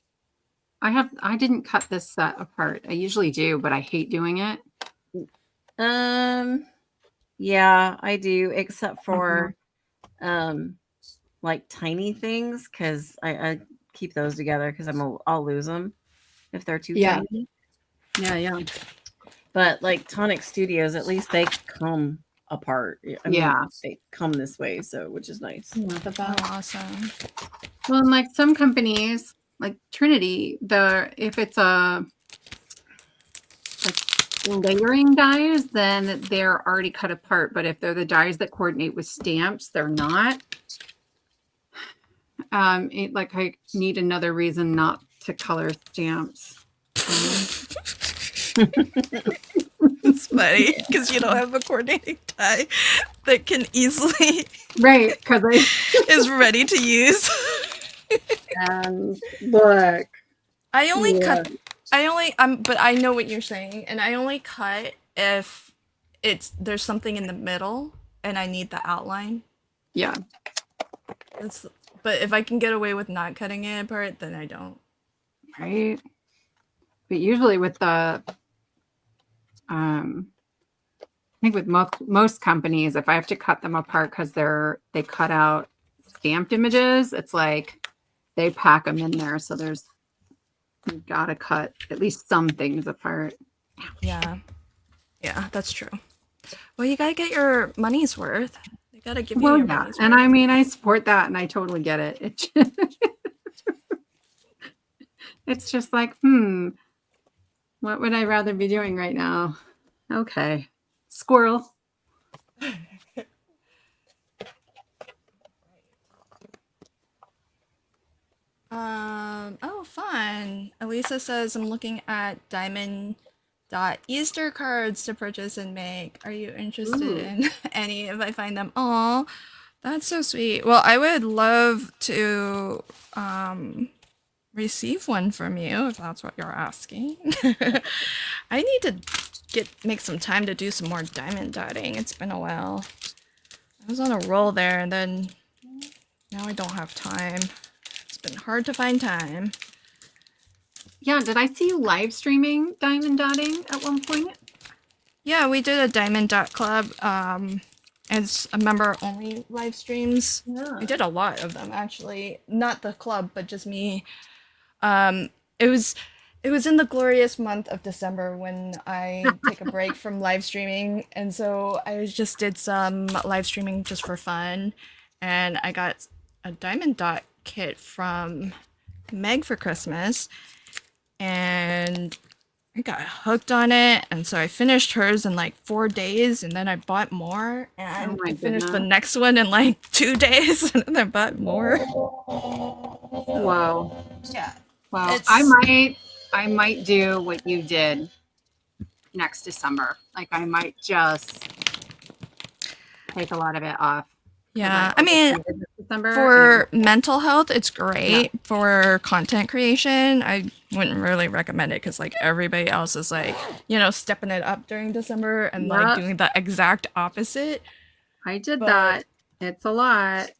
I didn't cut this set apart. I usually do, but I hate doing it. Yeah, I do, except for like tiny things, because I keep those together because I'll lose them if they're too tiny. Yeah. But like Tonic Studios, at least they come apart. I mean, they come this way, so which is nice. Awesome. Well, and like some companies, like Trinity, if it's a like layering dies, then they're already cut apart. But if they're the dies that coordinate with stamps, they're not. I need another reason not to color stamps. It's funny because you don't have a coordinating die that can easily because is ready to use. And look, I only cut. But I know what you're saying, and I only cut if there's something in the middle and I need the outline. Yeah. But if I can get away with not cutting it apart, then I don't. Right. But usually with the, I think with most companies, if I have to cut them apart because they cut out stamped images, it's like they pack them in there. So you've got to cut at least some things apart. Yeah, that's true. Well, you gotta get your money's worth. They gotta give you your money's worth. And I mean, I support that, and I totally get it. It's just like, what would I rather be doing right now? Okay, squirrel. Oh, fun. Elisa says, I'm looking at diamond.easter cards to purchase and make. Are you interested in any if I find them? Oh, that's so sweet. Well, I would love to receive one from you if that's what you're asking. I need to make some time to do some more diamond dotting. It's been a while. I was on a roll there, and then now I don't have time. It's been hard to find time. Yeah, did I see you live streaming diamond dotting at one point? Yeah, we did a diamond dot club. It's a member only live streams. Yeah. I did a lot of them actually. Not the club, but just me. It was it was in the glorious month of December when I take a break from live streaming, and so I just did some live streaming just for fun, and I got a diamond dot kit from Meg for Christmas, and I got hooked on it, and so I finished hers in like 4 days, and then I bought more, and Oh my I finished the goodness. next one in like 2 days, and then I bought more. Whoa. Yeah, Well, it's I might do what you did next December. Like I might just take a lot of it off. 'Cause yeah. I mean, overcommitted this December and for mental health, it's yeah. great. For content creation, I wouldn't really recommend it because like everybody else is like, stepping it up during December and like Yep. doing the exact opposite. I did But that. It's a lot.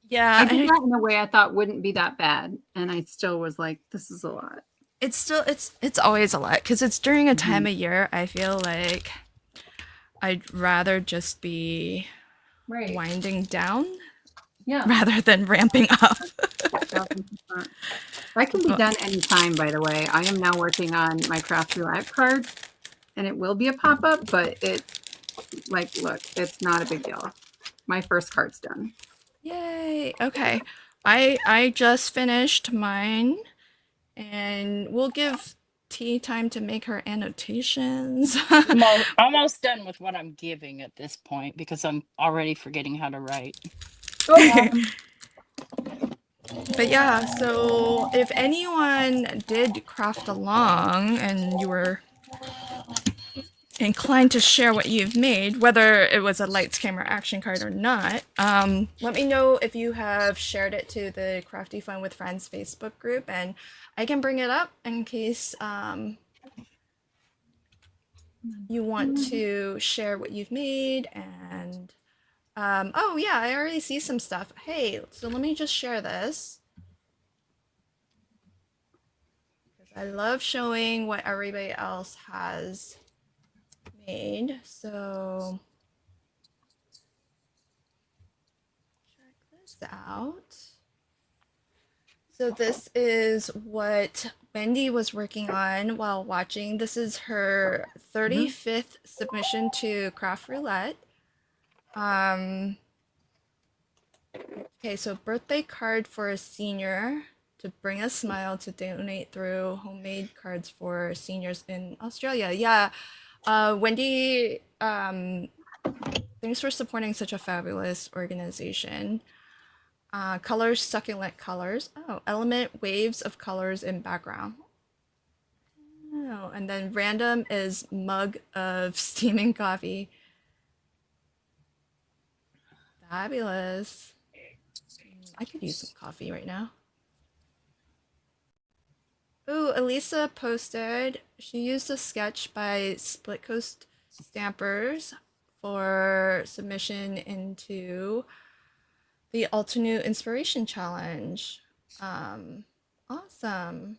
yeah, I did that in a way I thought wouldn't be that bad. And I still was like, this is a lot. it's still it's always a lot because it's during a time Mhm. of year. I feel like I'd rather just be Right. winding down Yeah. rather than ramping up. 1000%. That can be done anytime, by the way. I am now working on my craft roulette card, and it will be a pop-up, but it's like, look, it's not a big deal. My first card's done. Yay. Okay. I just finished mine, and we'll give T time to make her annotations. I'm almost done with what I'm giving at this point because I'm already forgetting how to write. But yeah, so if anyone did craft along and you were inclined to share what you've made, whether it was a lights, camera, action card or not, let me know if you have shared it to the Crafty Fun with Friends Facebook group, and I can bring it up in case you want to share what you've made. And oh yeah, I already see some stuff. Hey, so let me just share this. I love showing what everybody else has made. So check this out. So this is what Wendy was working on while watching. This is her 35th submission to Craft Roulette. Okay, so birthday card for a senior to bring a smile to donate through homemade cards for seniors in Australia. Yeah, Wendy, thanks for supporting such a fabulous organization. Colors, succulent colors. Oh, element waves of colors in background. Oh, and then random is mug of steaming coffee. Fabulous. I could use some coffee right now. Ooh, Elisa posted, she used a sketch by Split Coast Stampers for submission into the Altenew Inspiration Challenge. Awesome.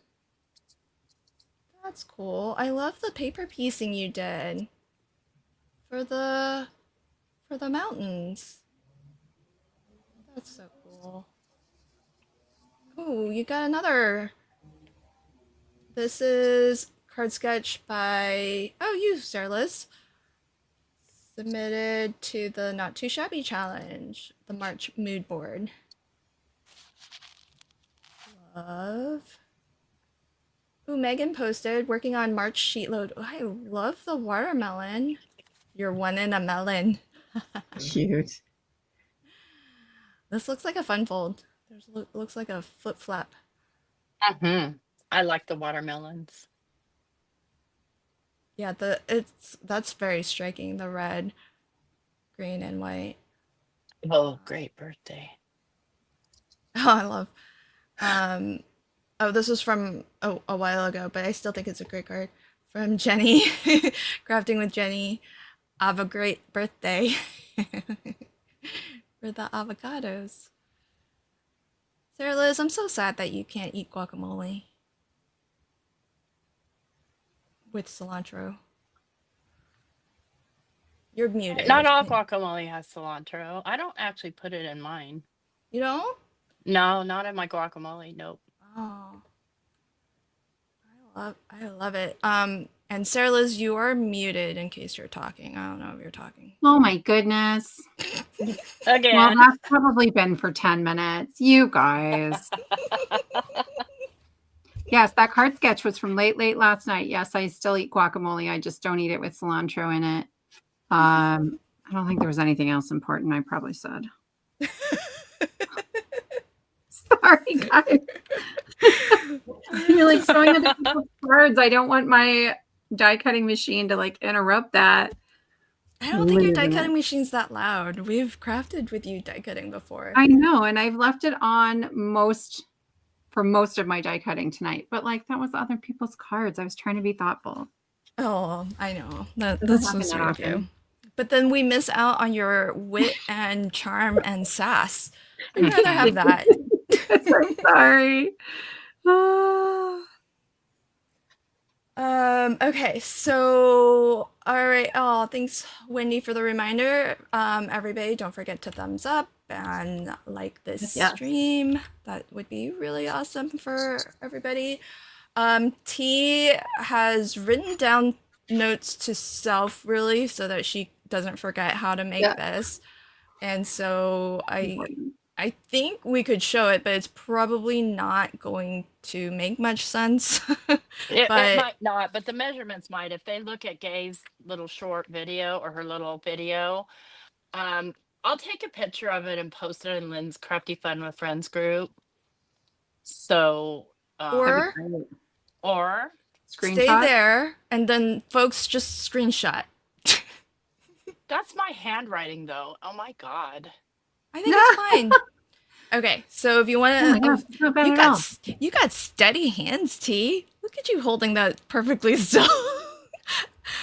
That's cool. I love the paper piecing you did for the mountains. That's so cool. Ooh, you got another. This is card sketch by you, Sarah Liz. Submitted to the Not Too Shabby Challenge, the March mood board. Love. Ooh, Megan posted, working on March sheet load. Ooh, I love the watermelon. You're one in a melon. Cute. This looks like a fun fold. Looks like a flip flap. I like the watermelons. Yeah, that's very striking. The red, green, and white. Oh, great birthday. Oh, I love. Oh, this was from a while ago, but I still think it's a great card. From Jenny, Crafting with Jenny. Have a great birthday. For the avocados. Sarah Liz, I'm so sad that you can't eat guacamole with cilantro. You're muted. Not all guacamole has cilantro. I don't actually put it in mine. You don't? No, not in my guacamole. Nope. Oh. I I love it. And Sarah Liz, you are muted in case you're talking. I don't know if you're talking. Oh my goodness. Well, Again. that's probably been for 10 minutes. You guys. Yes, that card sketch was from late last night. Yes, I still eat guacamole. I just don't eat it with cilantro in it. I don't think there was anything else important I probably said. Sorry, guys. You're like showing other people's cards. I don't want my die cutting machine to like interrupt that. I don't think your die cutting machine's that loud. We've crafted with you die cutting before. I know, and I've left it on for most of my die cutting tonight. But like that was other people's cards. I was trying to be thoughtful. Oh, I know. That's so sweet of you. But then we miss out on your wit and charm and sass. I'd rather have that. I'm sorry. Okay, so all right. Oh, thanks, Wendy, for the reminder. Everybody, don't forget to thumbs up and like this stream. That would be really awesome for everybody. T has written down notes to self really so that she doesn't forget how to make this. And so I think we could show it, but it's probably not going to make much sense. It might not, but the measurements might. If they look at Gay's little short video or her little video, I'll take a picture of it and post it in Lynn's Crafty Fun with Friends group. So, or screenshot. Stay there, and then folks just screenshot. That's my handwriting, though. Oh my God. I think it's fine. Okay, so if you want to, you got steady hands, T. Look at you holding that perfectly still.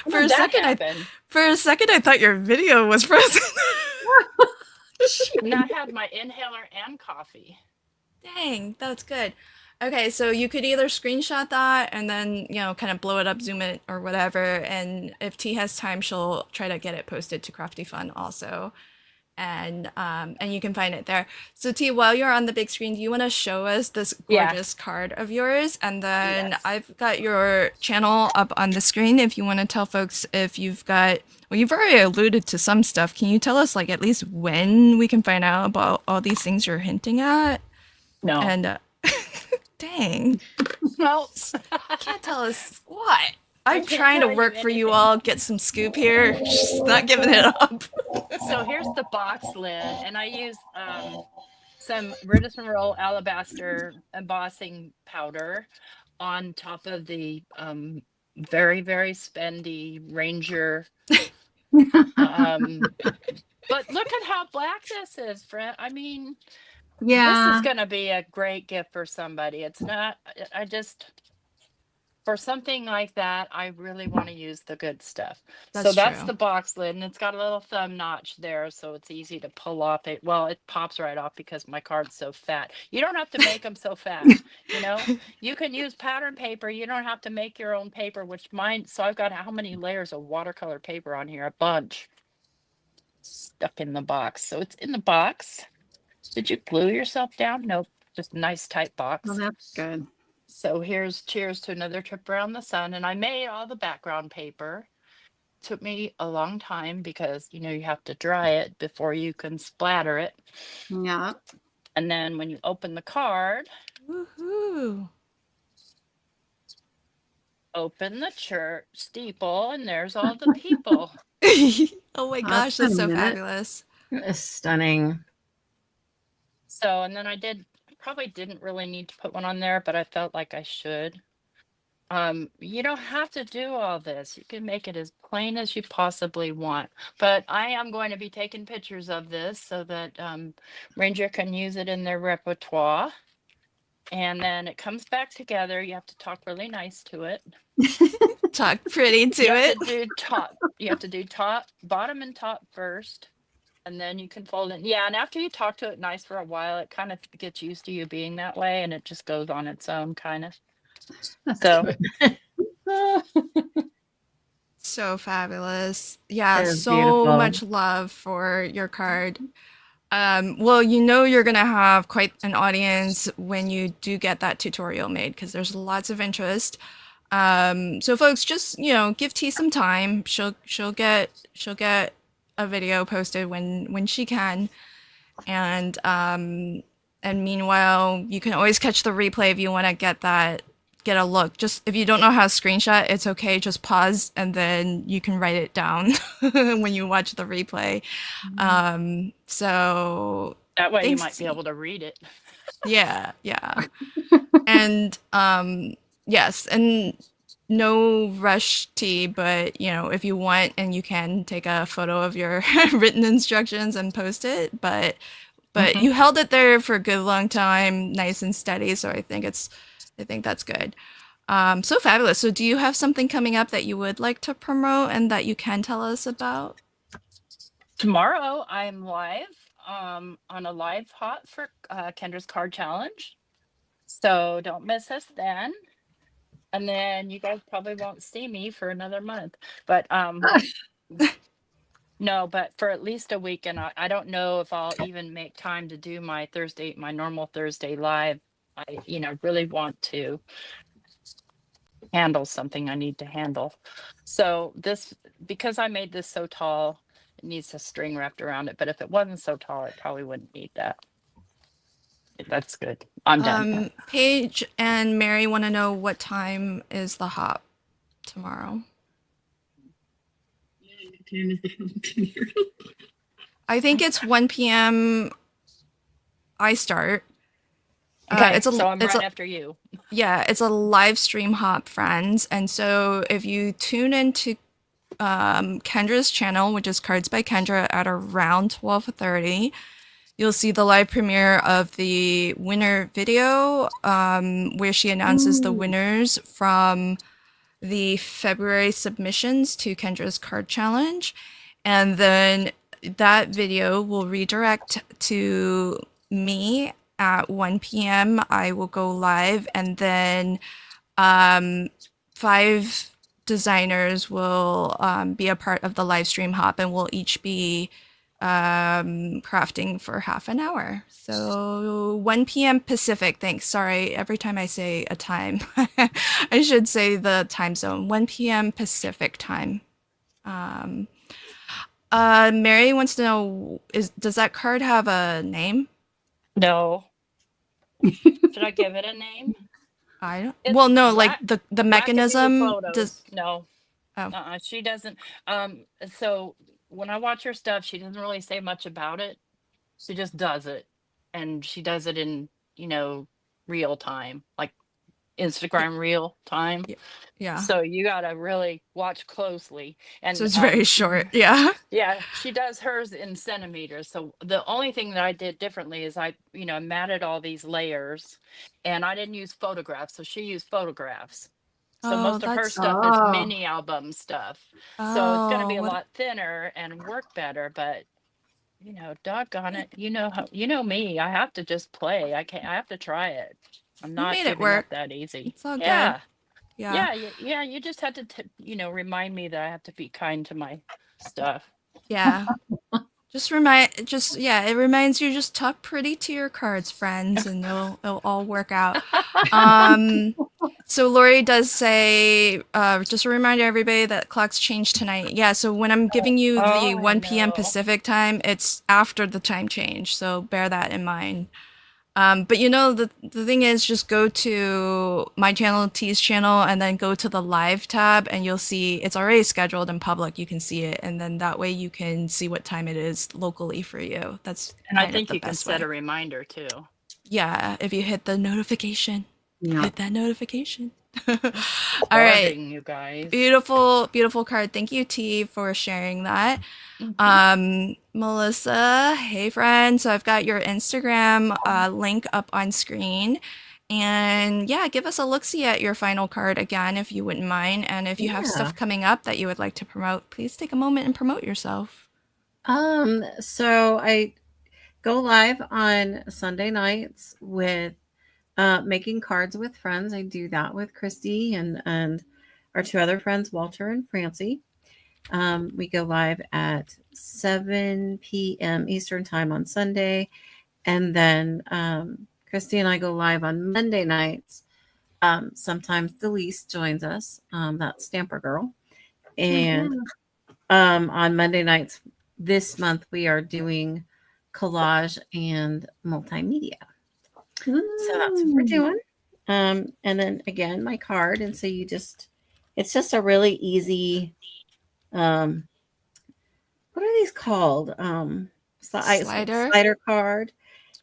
For a second, I thought your video was frozen. And I had my inhaler and coffee. Dang, that's good. Okay, so you could either screenshot that and then, kind of blow it up, zoom it, or whatever. And if T has time, she'll try to get it posted to Crafty Fun also. And you can find it there. So T, while you're on the big screen, do you want to show us this gorgeous card of yours? And then I've got your channel up on the screen if you want to tell folks if you've got, well, you've already alluded to some stuff. Can you tell us like at least when we can find out about all these things you're hinting at? No. And dang. Well, can't tell us what. I'm trying to work for you all, get some scoop here. Just not giving it up. So here's the box lid, and I use some Riddis Monroe alabaster embossing powder on top of the very, very spendy Ranger. But look at how black this is, friend. I mean, this is going to be a great gift for somebody. It's not, for something like that, I really want to use the good stuff. That's the box lid, and it's got a little thumb notch there, so it's easy to pull off. It pops right off because my card's so fat. You don't have to make them so fat, You can use pattern paper. You don't have to make your own paper, so I've got how many layers of watercolor paper on here? A bunch stuck in the box. So it's in the box. Did you glue yourself down? Nope, just a nice tight box. Well, that's good. So here's cheers to another trip around the sun. And I made all the background paper. Took me a long time because, you have to dry it before you can splatter it. Yeah. And then when you open the card, woohoo! Open the church steeple, and there's all the people. Oh my gosh, that's so fabulous. It's stunning. So, and then I probably didn't really need to put one on there, but I felt like I should. You don't have to do all this. You can make it as plain as you possibly want. But I am going to be taking pictures of this so that Ranger can use it in their repertoire. And then it comes back together. You have to talk really nice to it. Talk pretty to it. You have to do top, bottom and top first. And then you can fold it. Yeah, and after you talk to it nice for a while, it kind of gets used to you being that way, and it just goes on its own, kind of. So, so fabulous. Yeah, so beautiful. much love for your card. Well, you're going to have quite an audience when you do get that tutorial made because there's lots of interest. So folks, just give T some time. She'll get a video posted when she can, and meanwhile, you can always catch the replay if you want to get a look. Just if you don't know how to screenshot, it's okay. Just pause and then you can write it down when you watch the replay. So That way you thanks, might be T. able to read it. Yeah. And yes, and no rush, T, but if you want and you can take a photo of your written instructions and post it, but you held it there for a good long time, nice and steady, so I think that's good. So fabulous. So do you have something coming up that you would like to promote and that you can tell us about? Tomorrow I'm live on a live hot for Kendra's Card Challenge. So don't miss us then. And then you guys probably won't see me for another month. But no, but for at least a week. And I don't know if I'll even make time to do my normal Thursday live. I really want to handle something I need to handle. So because I made this so tall, it needs a string wrapped around it. But if it wasn't so tall, it probably wouldn't need that. That's good. I'm done. Paige and Mary want to know what time is the hop tomorrow. I think it's 1 p.m. I start. Okay, so I'm right after you. Yeah, it's a live stream hop, friends. And so if you tune into Kendra's channel, which is Cards by Kendra, at around 12:30, you'll see the live premiere of the winner video, where she announces the winners from the February submissions to Kendra's Card Challenge. And then that video will redirect to me at 1 p.m. I will go live, and then 5 designers will be a part of the live stream hop, and we'll each be crafting for half an hour. So 1 p.m. Pacific. Thanks. Sorry, every time I say a time, I should say the time zone. 1 p.m. Pacific time. Mary wants to know, does that card have a name? No. Should I give it a name? Well, no, like the mechanism. No. Oh. She doesn't. So when I watch her stuff, she doesn't really say much about it. She just does it, and she does it in real time, like Instagram real time. Yeah. So you gotta really watch closely. And so it's very short. Yeah. Yeah, she does hers in centimeters. So the only thing that I did differently is I matted all these layers, and I didn't use photographs. So she used photographs. So most of her stuff is mini album stuff. So it's going to be a lot thinner and work better, but doggone it. You know me. I have to just play. I have to try it. I'm not giving up that easy. It's all good. Yeah. You just had to remind me that I have to be kind to my stuff. Yeah. It reminds you, just talk pretty to your cards, friends, and it'll all work out. So Lori does say, just a reminder, everybody, that clocks change tonight. Yeah, so when I'm giving you the 1 p.m. Pacific time, it's after the time change, so bear that in mind. But the thing is, just go to my channel, T's channel, and then go to the live tab, and you'll see it's already scheduled in public. You can see it, and then that way you can see what time it is locally for you. And I think you can set a reminder too. Yeah, if you hit the notification. Yeah. Hit that notification. All right, you guys. Beautiful, beautiful card. Thank you, T, for sharing that. Melissa, hey friend. So I've got your Instagram link up on screen. And yeah, give us a look-see at your final card again, if you wouldn't mind. And if you have stuff coming up that you would like to promote, please take a moment and promote yourself. So I go live on Sunday nights with making cards with friends. I do that with Christy and our 2 other friends, Walter and Francie. We go live at 7 p.m. Eastern time on Sunday. And then Christy and I go live on Monday nights Sometimes Delise joins us. That's Stamper Girl. Oh, And on Monday nights this month, we are doing collage and multimedia. So that's what we're doing. And then again, my card. And so it's just a really easy, what are these called? Slider. Slider card.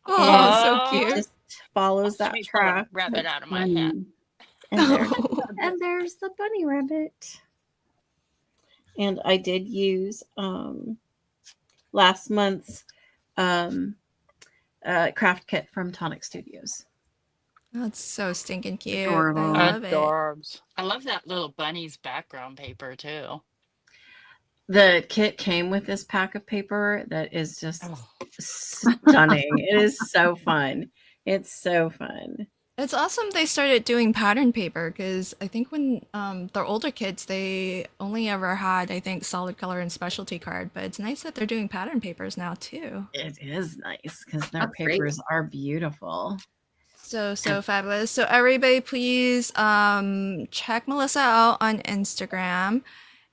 Oh, so Oh. cute. Just follows Let that me pull a track. rabbit out of my hat. And there's the bunny rabbit. And I did use last month's craft kit from Tonic Studios. That's so stinking cute. Adorable. I love it. Adorbs. I love that little bunny's background paper too. The kit came with this pack of paper that is just Oh. stunning. It is so fun. It's so fun. It's awesome they started doing pattern paper because I think when they're older kids, they only ever had, I think, solid color and specialty card. But it's nice that they're doing pattern papers now too. It is nice because their That's great. papers are beautiful. So fabulous. So everybody, please check Melissa out on Instagram.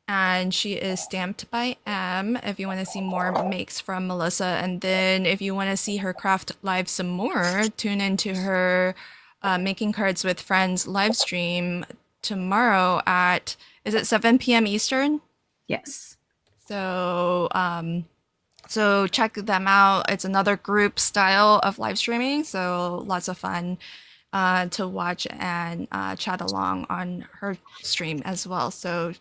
And she is Stamped by M if you want to see more makes from Melissa. And then if you want to see her craft live some more, tune into her Making Cards with Friends live stream tomorrow at, is it 7 p.m. Eastern? Yes. So so check them out. It's another group style of live streaming, so lots of fun to watch and chat along on her stream as well. So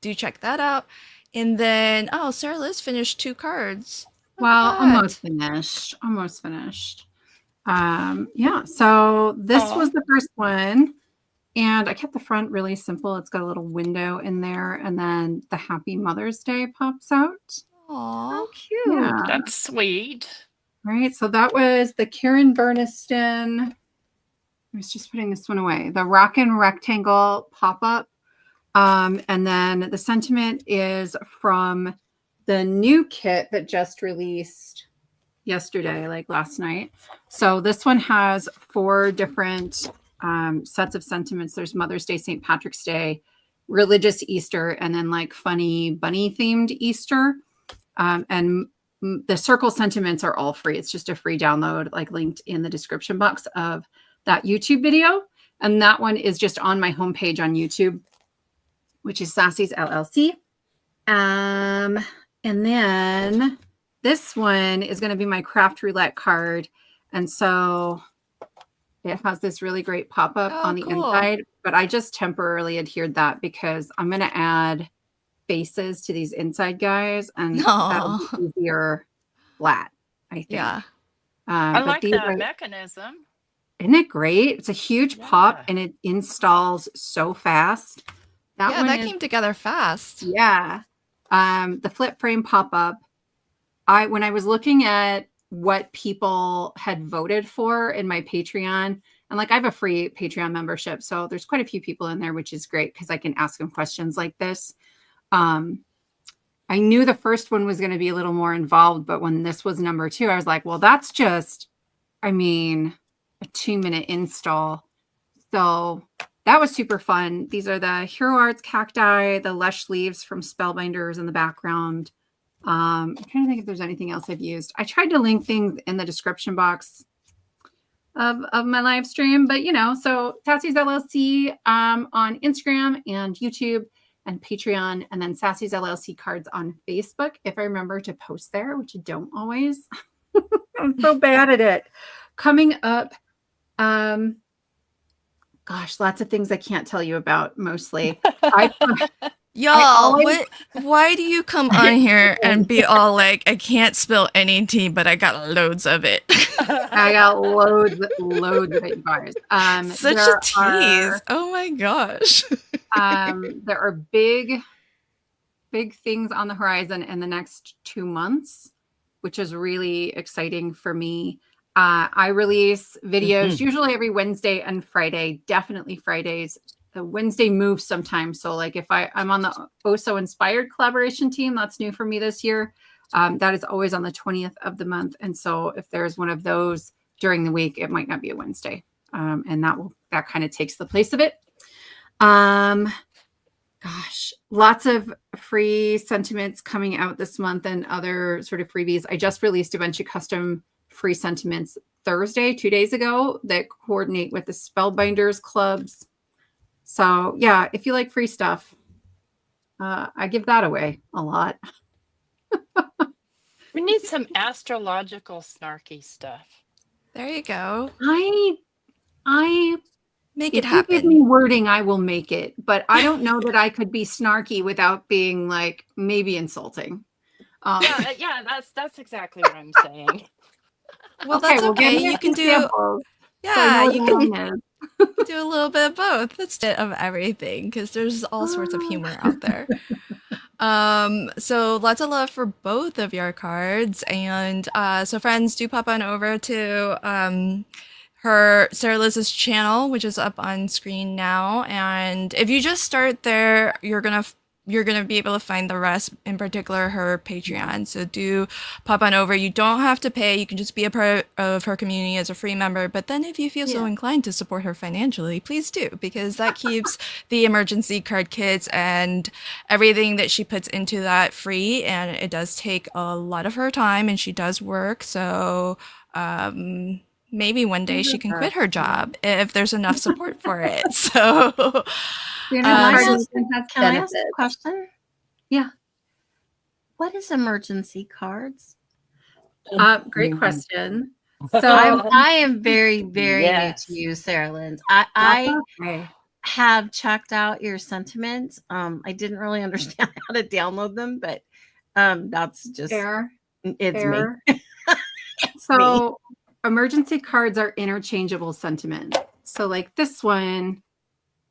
do check that out. And then, oh, Sarah Liz finished 2 cards. Look Well, at that. almost finished. Almost finished. Yeah, so this Aw. was the first one. And I kept the front really simple. It's got a little window in there, and then the Happy Mother's Day pops out. Aw. Oh, cute. Yeah. That's sweet. Right. So that was the Karen Burniston. I was just putting this one away. The Rockin' Rectangle pop-up. And then the sentiment is from the new kit that just released yesterday, like last night. So this one has 4 different sets of sentiments. There's Mother's Day, St. Patrick's Day, religious Easter, and then like funny bunny themed Easter. And the circle sentiments are all free. It's just a free download, like linked in the description box of that YouTube video. And that one is just on my homepage on YouTube, which is Sassy's LLC. And then this one is going to be my craft roulette card. And so it has this really great pop-up on the cool. inside, but I just temporarily adhered that because I'm going to add faces to these inside guys, and that'll be easier flat, I think. Yeah. I but like these that are- mechanism. Isn't it great? It's a huge pop Yeah. and it installs so fast. Yeah, one that is- came together fast. Yeah. The flip frame pop-up. When I was looking at what people had voted for in my Patreon, and like I have a free Patreon membership, so there's quite a few people in there, which is great because I can ask them questions like this. I knew the first one was going to be a little more involved, but when this was number 2, I was like, well, that's just, I mean, a 2-minute install. So that was super fun. These are the Hero Arts cacti, the lush leaves from Spellbinders in the background. I'm trying to think if there's anything else I've used. I tried to link things in the description box of my live stream, but so Sassy's LLC on Instagram and YouTube and Patreon, and then Sassy's LLC cards on Facebook, if I remember to post there, which I don't always. I'm so bad at it. Coming up, gosh, lots of things I can't tell you about mostly. Y'all, why do you come on here and be all like, I can't spill any tea, but I got loads of it? I got loads of it, guys. Such a tease. Oh my gosh. There are big things on the horizon in the next 2 months, which is really exciting for me. I release videos usually every Wednesday and Friday, definitely Fridays. The Wednesday moves sometimes. So like if I'm on the OSO Inspired collaboration team, that's new for me this year. That is always on the 20th of the month. And so if there's one of those during the week, it might not be a Wednesday. And that will that kind of takes the place of it. Gosh, lots of free sentiments coming out this month and other sort of freebies. I just released a bunch of custom free sentiments Thursday, 2 days ago, that coordinate with the Spellbinders clubs. So yeah, if you like free stuff, I give that away a lot. We need some astrological snarky stuff. There you go. I Make if it you give me happen. wording, I will make it. But I don't know that I could be snarky without being like maybe insulting. Yeah, that's exactly what I'm saying. Well, Okay, that's well, give okay. me You an can do, example so I yeah, know what you mine can is. do a little bit of both. That's it of everything because there's all sorts of humor out there. So lots of love for both of your cards. And so friends, do pop on over to her Sarah Liz's channel, which is up on screen now. And if you just start there, you're gonna be able to find the rest, in particular her Patreon. So do pop on over. You don't have to pay. You can just be a part of her community as a free member. But then if you feel so inclined to support her financially, please do, because that keeps the emergency card kits and everything that she puts into that free. And it does take a lot of her time, and she does work. So maybe one day she can quit her job if there's enough support for it. So Can I ask benefits. a question? Yeah. What is emergency cards? Great question. So So I am very, very Yes. new to you, Sarah Lynn. I okay. have checked out your sentiments. I didn't really understand how to download them, but that's just Fair. it's Fair. me. It's me. So emergency cards are interchangeable sentiments. So like this one,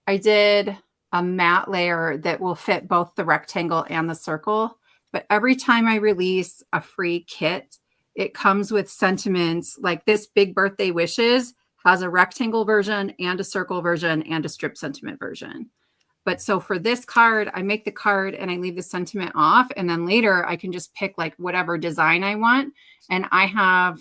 I did a matte layer that will fit both the rectangle and the circle. But every time I release a free kit, it comes with sentiments like this Big Birthday Wishes has a rectangle version and a circle version and a strip sentiment version. But so for this card, I make the card and I leave the sentiment off. And then later I can just pick like whatever design I want. And I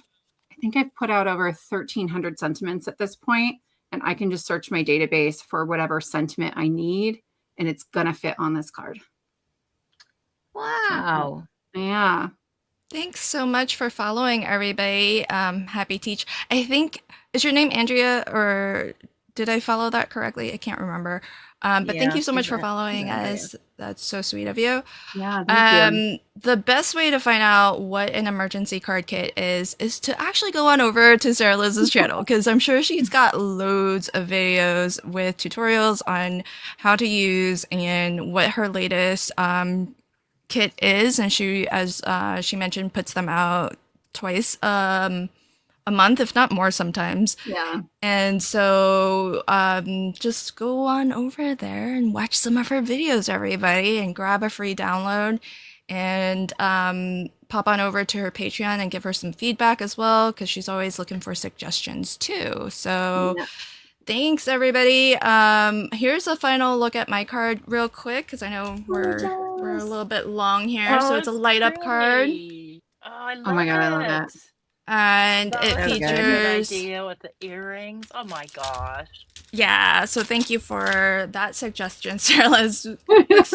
think I've put out over 1,300 sentiments at this point, and I can just search my database for whatever sentiment I need, and it's going to fit on this card. Wow. Yeah. thanks so much for following, everybody. Happy Teach. I think, is your name Andrea, or did I follow that correctly? I can't remember. But thank Yeah, you so much for she's following Andrea. us. That's so sweet of you. Yeah. Thank you. The best way to find out what an emergency card kit is to actually go on over to Sarah Liz's channel, because I'm sure she's got loads of videos with tutorials on how to use and what her latest kit is. And she, as she mentioned, puts them out twice a month, if not more sometimes. Yeah. And so just go on over there and watch some of her videos, everybody, and grab a free download, and pop on over to her Patreon and give her some feedback as well, because she's always looking for suggestions too. So thanks, everybody. Here's a final look at my card real quick, because I know we're a little bit long here. So it's a light up card. Oh, I love Oh my God, I love it. And That it was a good features, idea with the earrings. Oh my gosh. yeah, so thank you for that suggestion, Sarah. Let's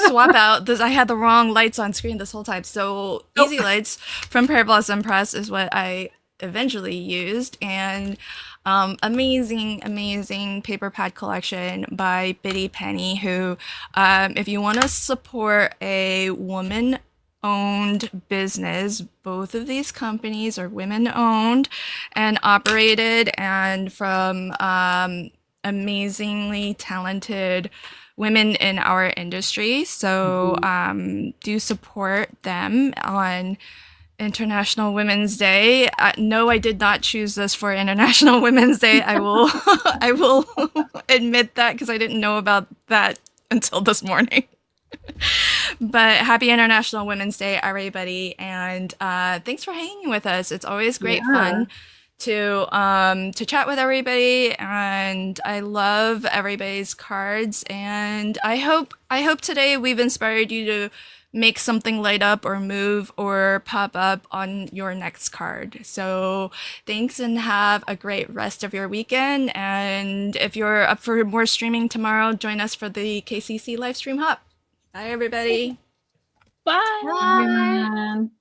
swap out this. I had the wrong lights on screen this whole time. So Easy Lights from Pear Blossom Press is what I eventually used, and amazing paper pad collection by Biddy Penny, who if you want to support a woman owned business, both of these companies are women owned and operated, and from amazingly talented women in our industry. So do support them on International Women's Day. No, I did not choose this for International Women's Day. I will I will admit that, because I didn't know about that until this morning. But happy International Women's Day, everybody, and thanks for hanging with us. It's always great fun to chat with everybody, and I love everybody's cards, and I hope today we've inspired you to make something light up or move or pop up on your next card. So thanks and have a great rest of your weekend. And if you're up for more streaming tomorrow, join us for the KCC live stream hop. Bye, everybody. Bye. Bye. Man.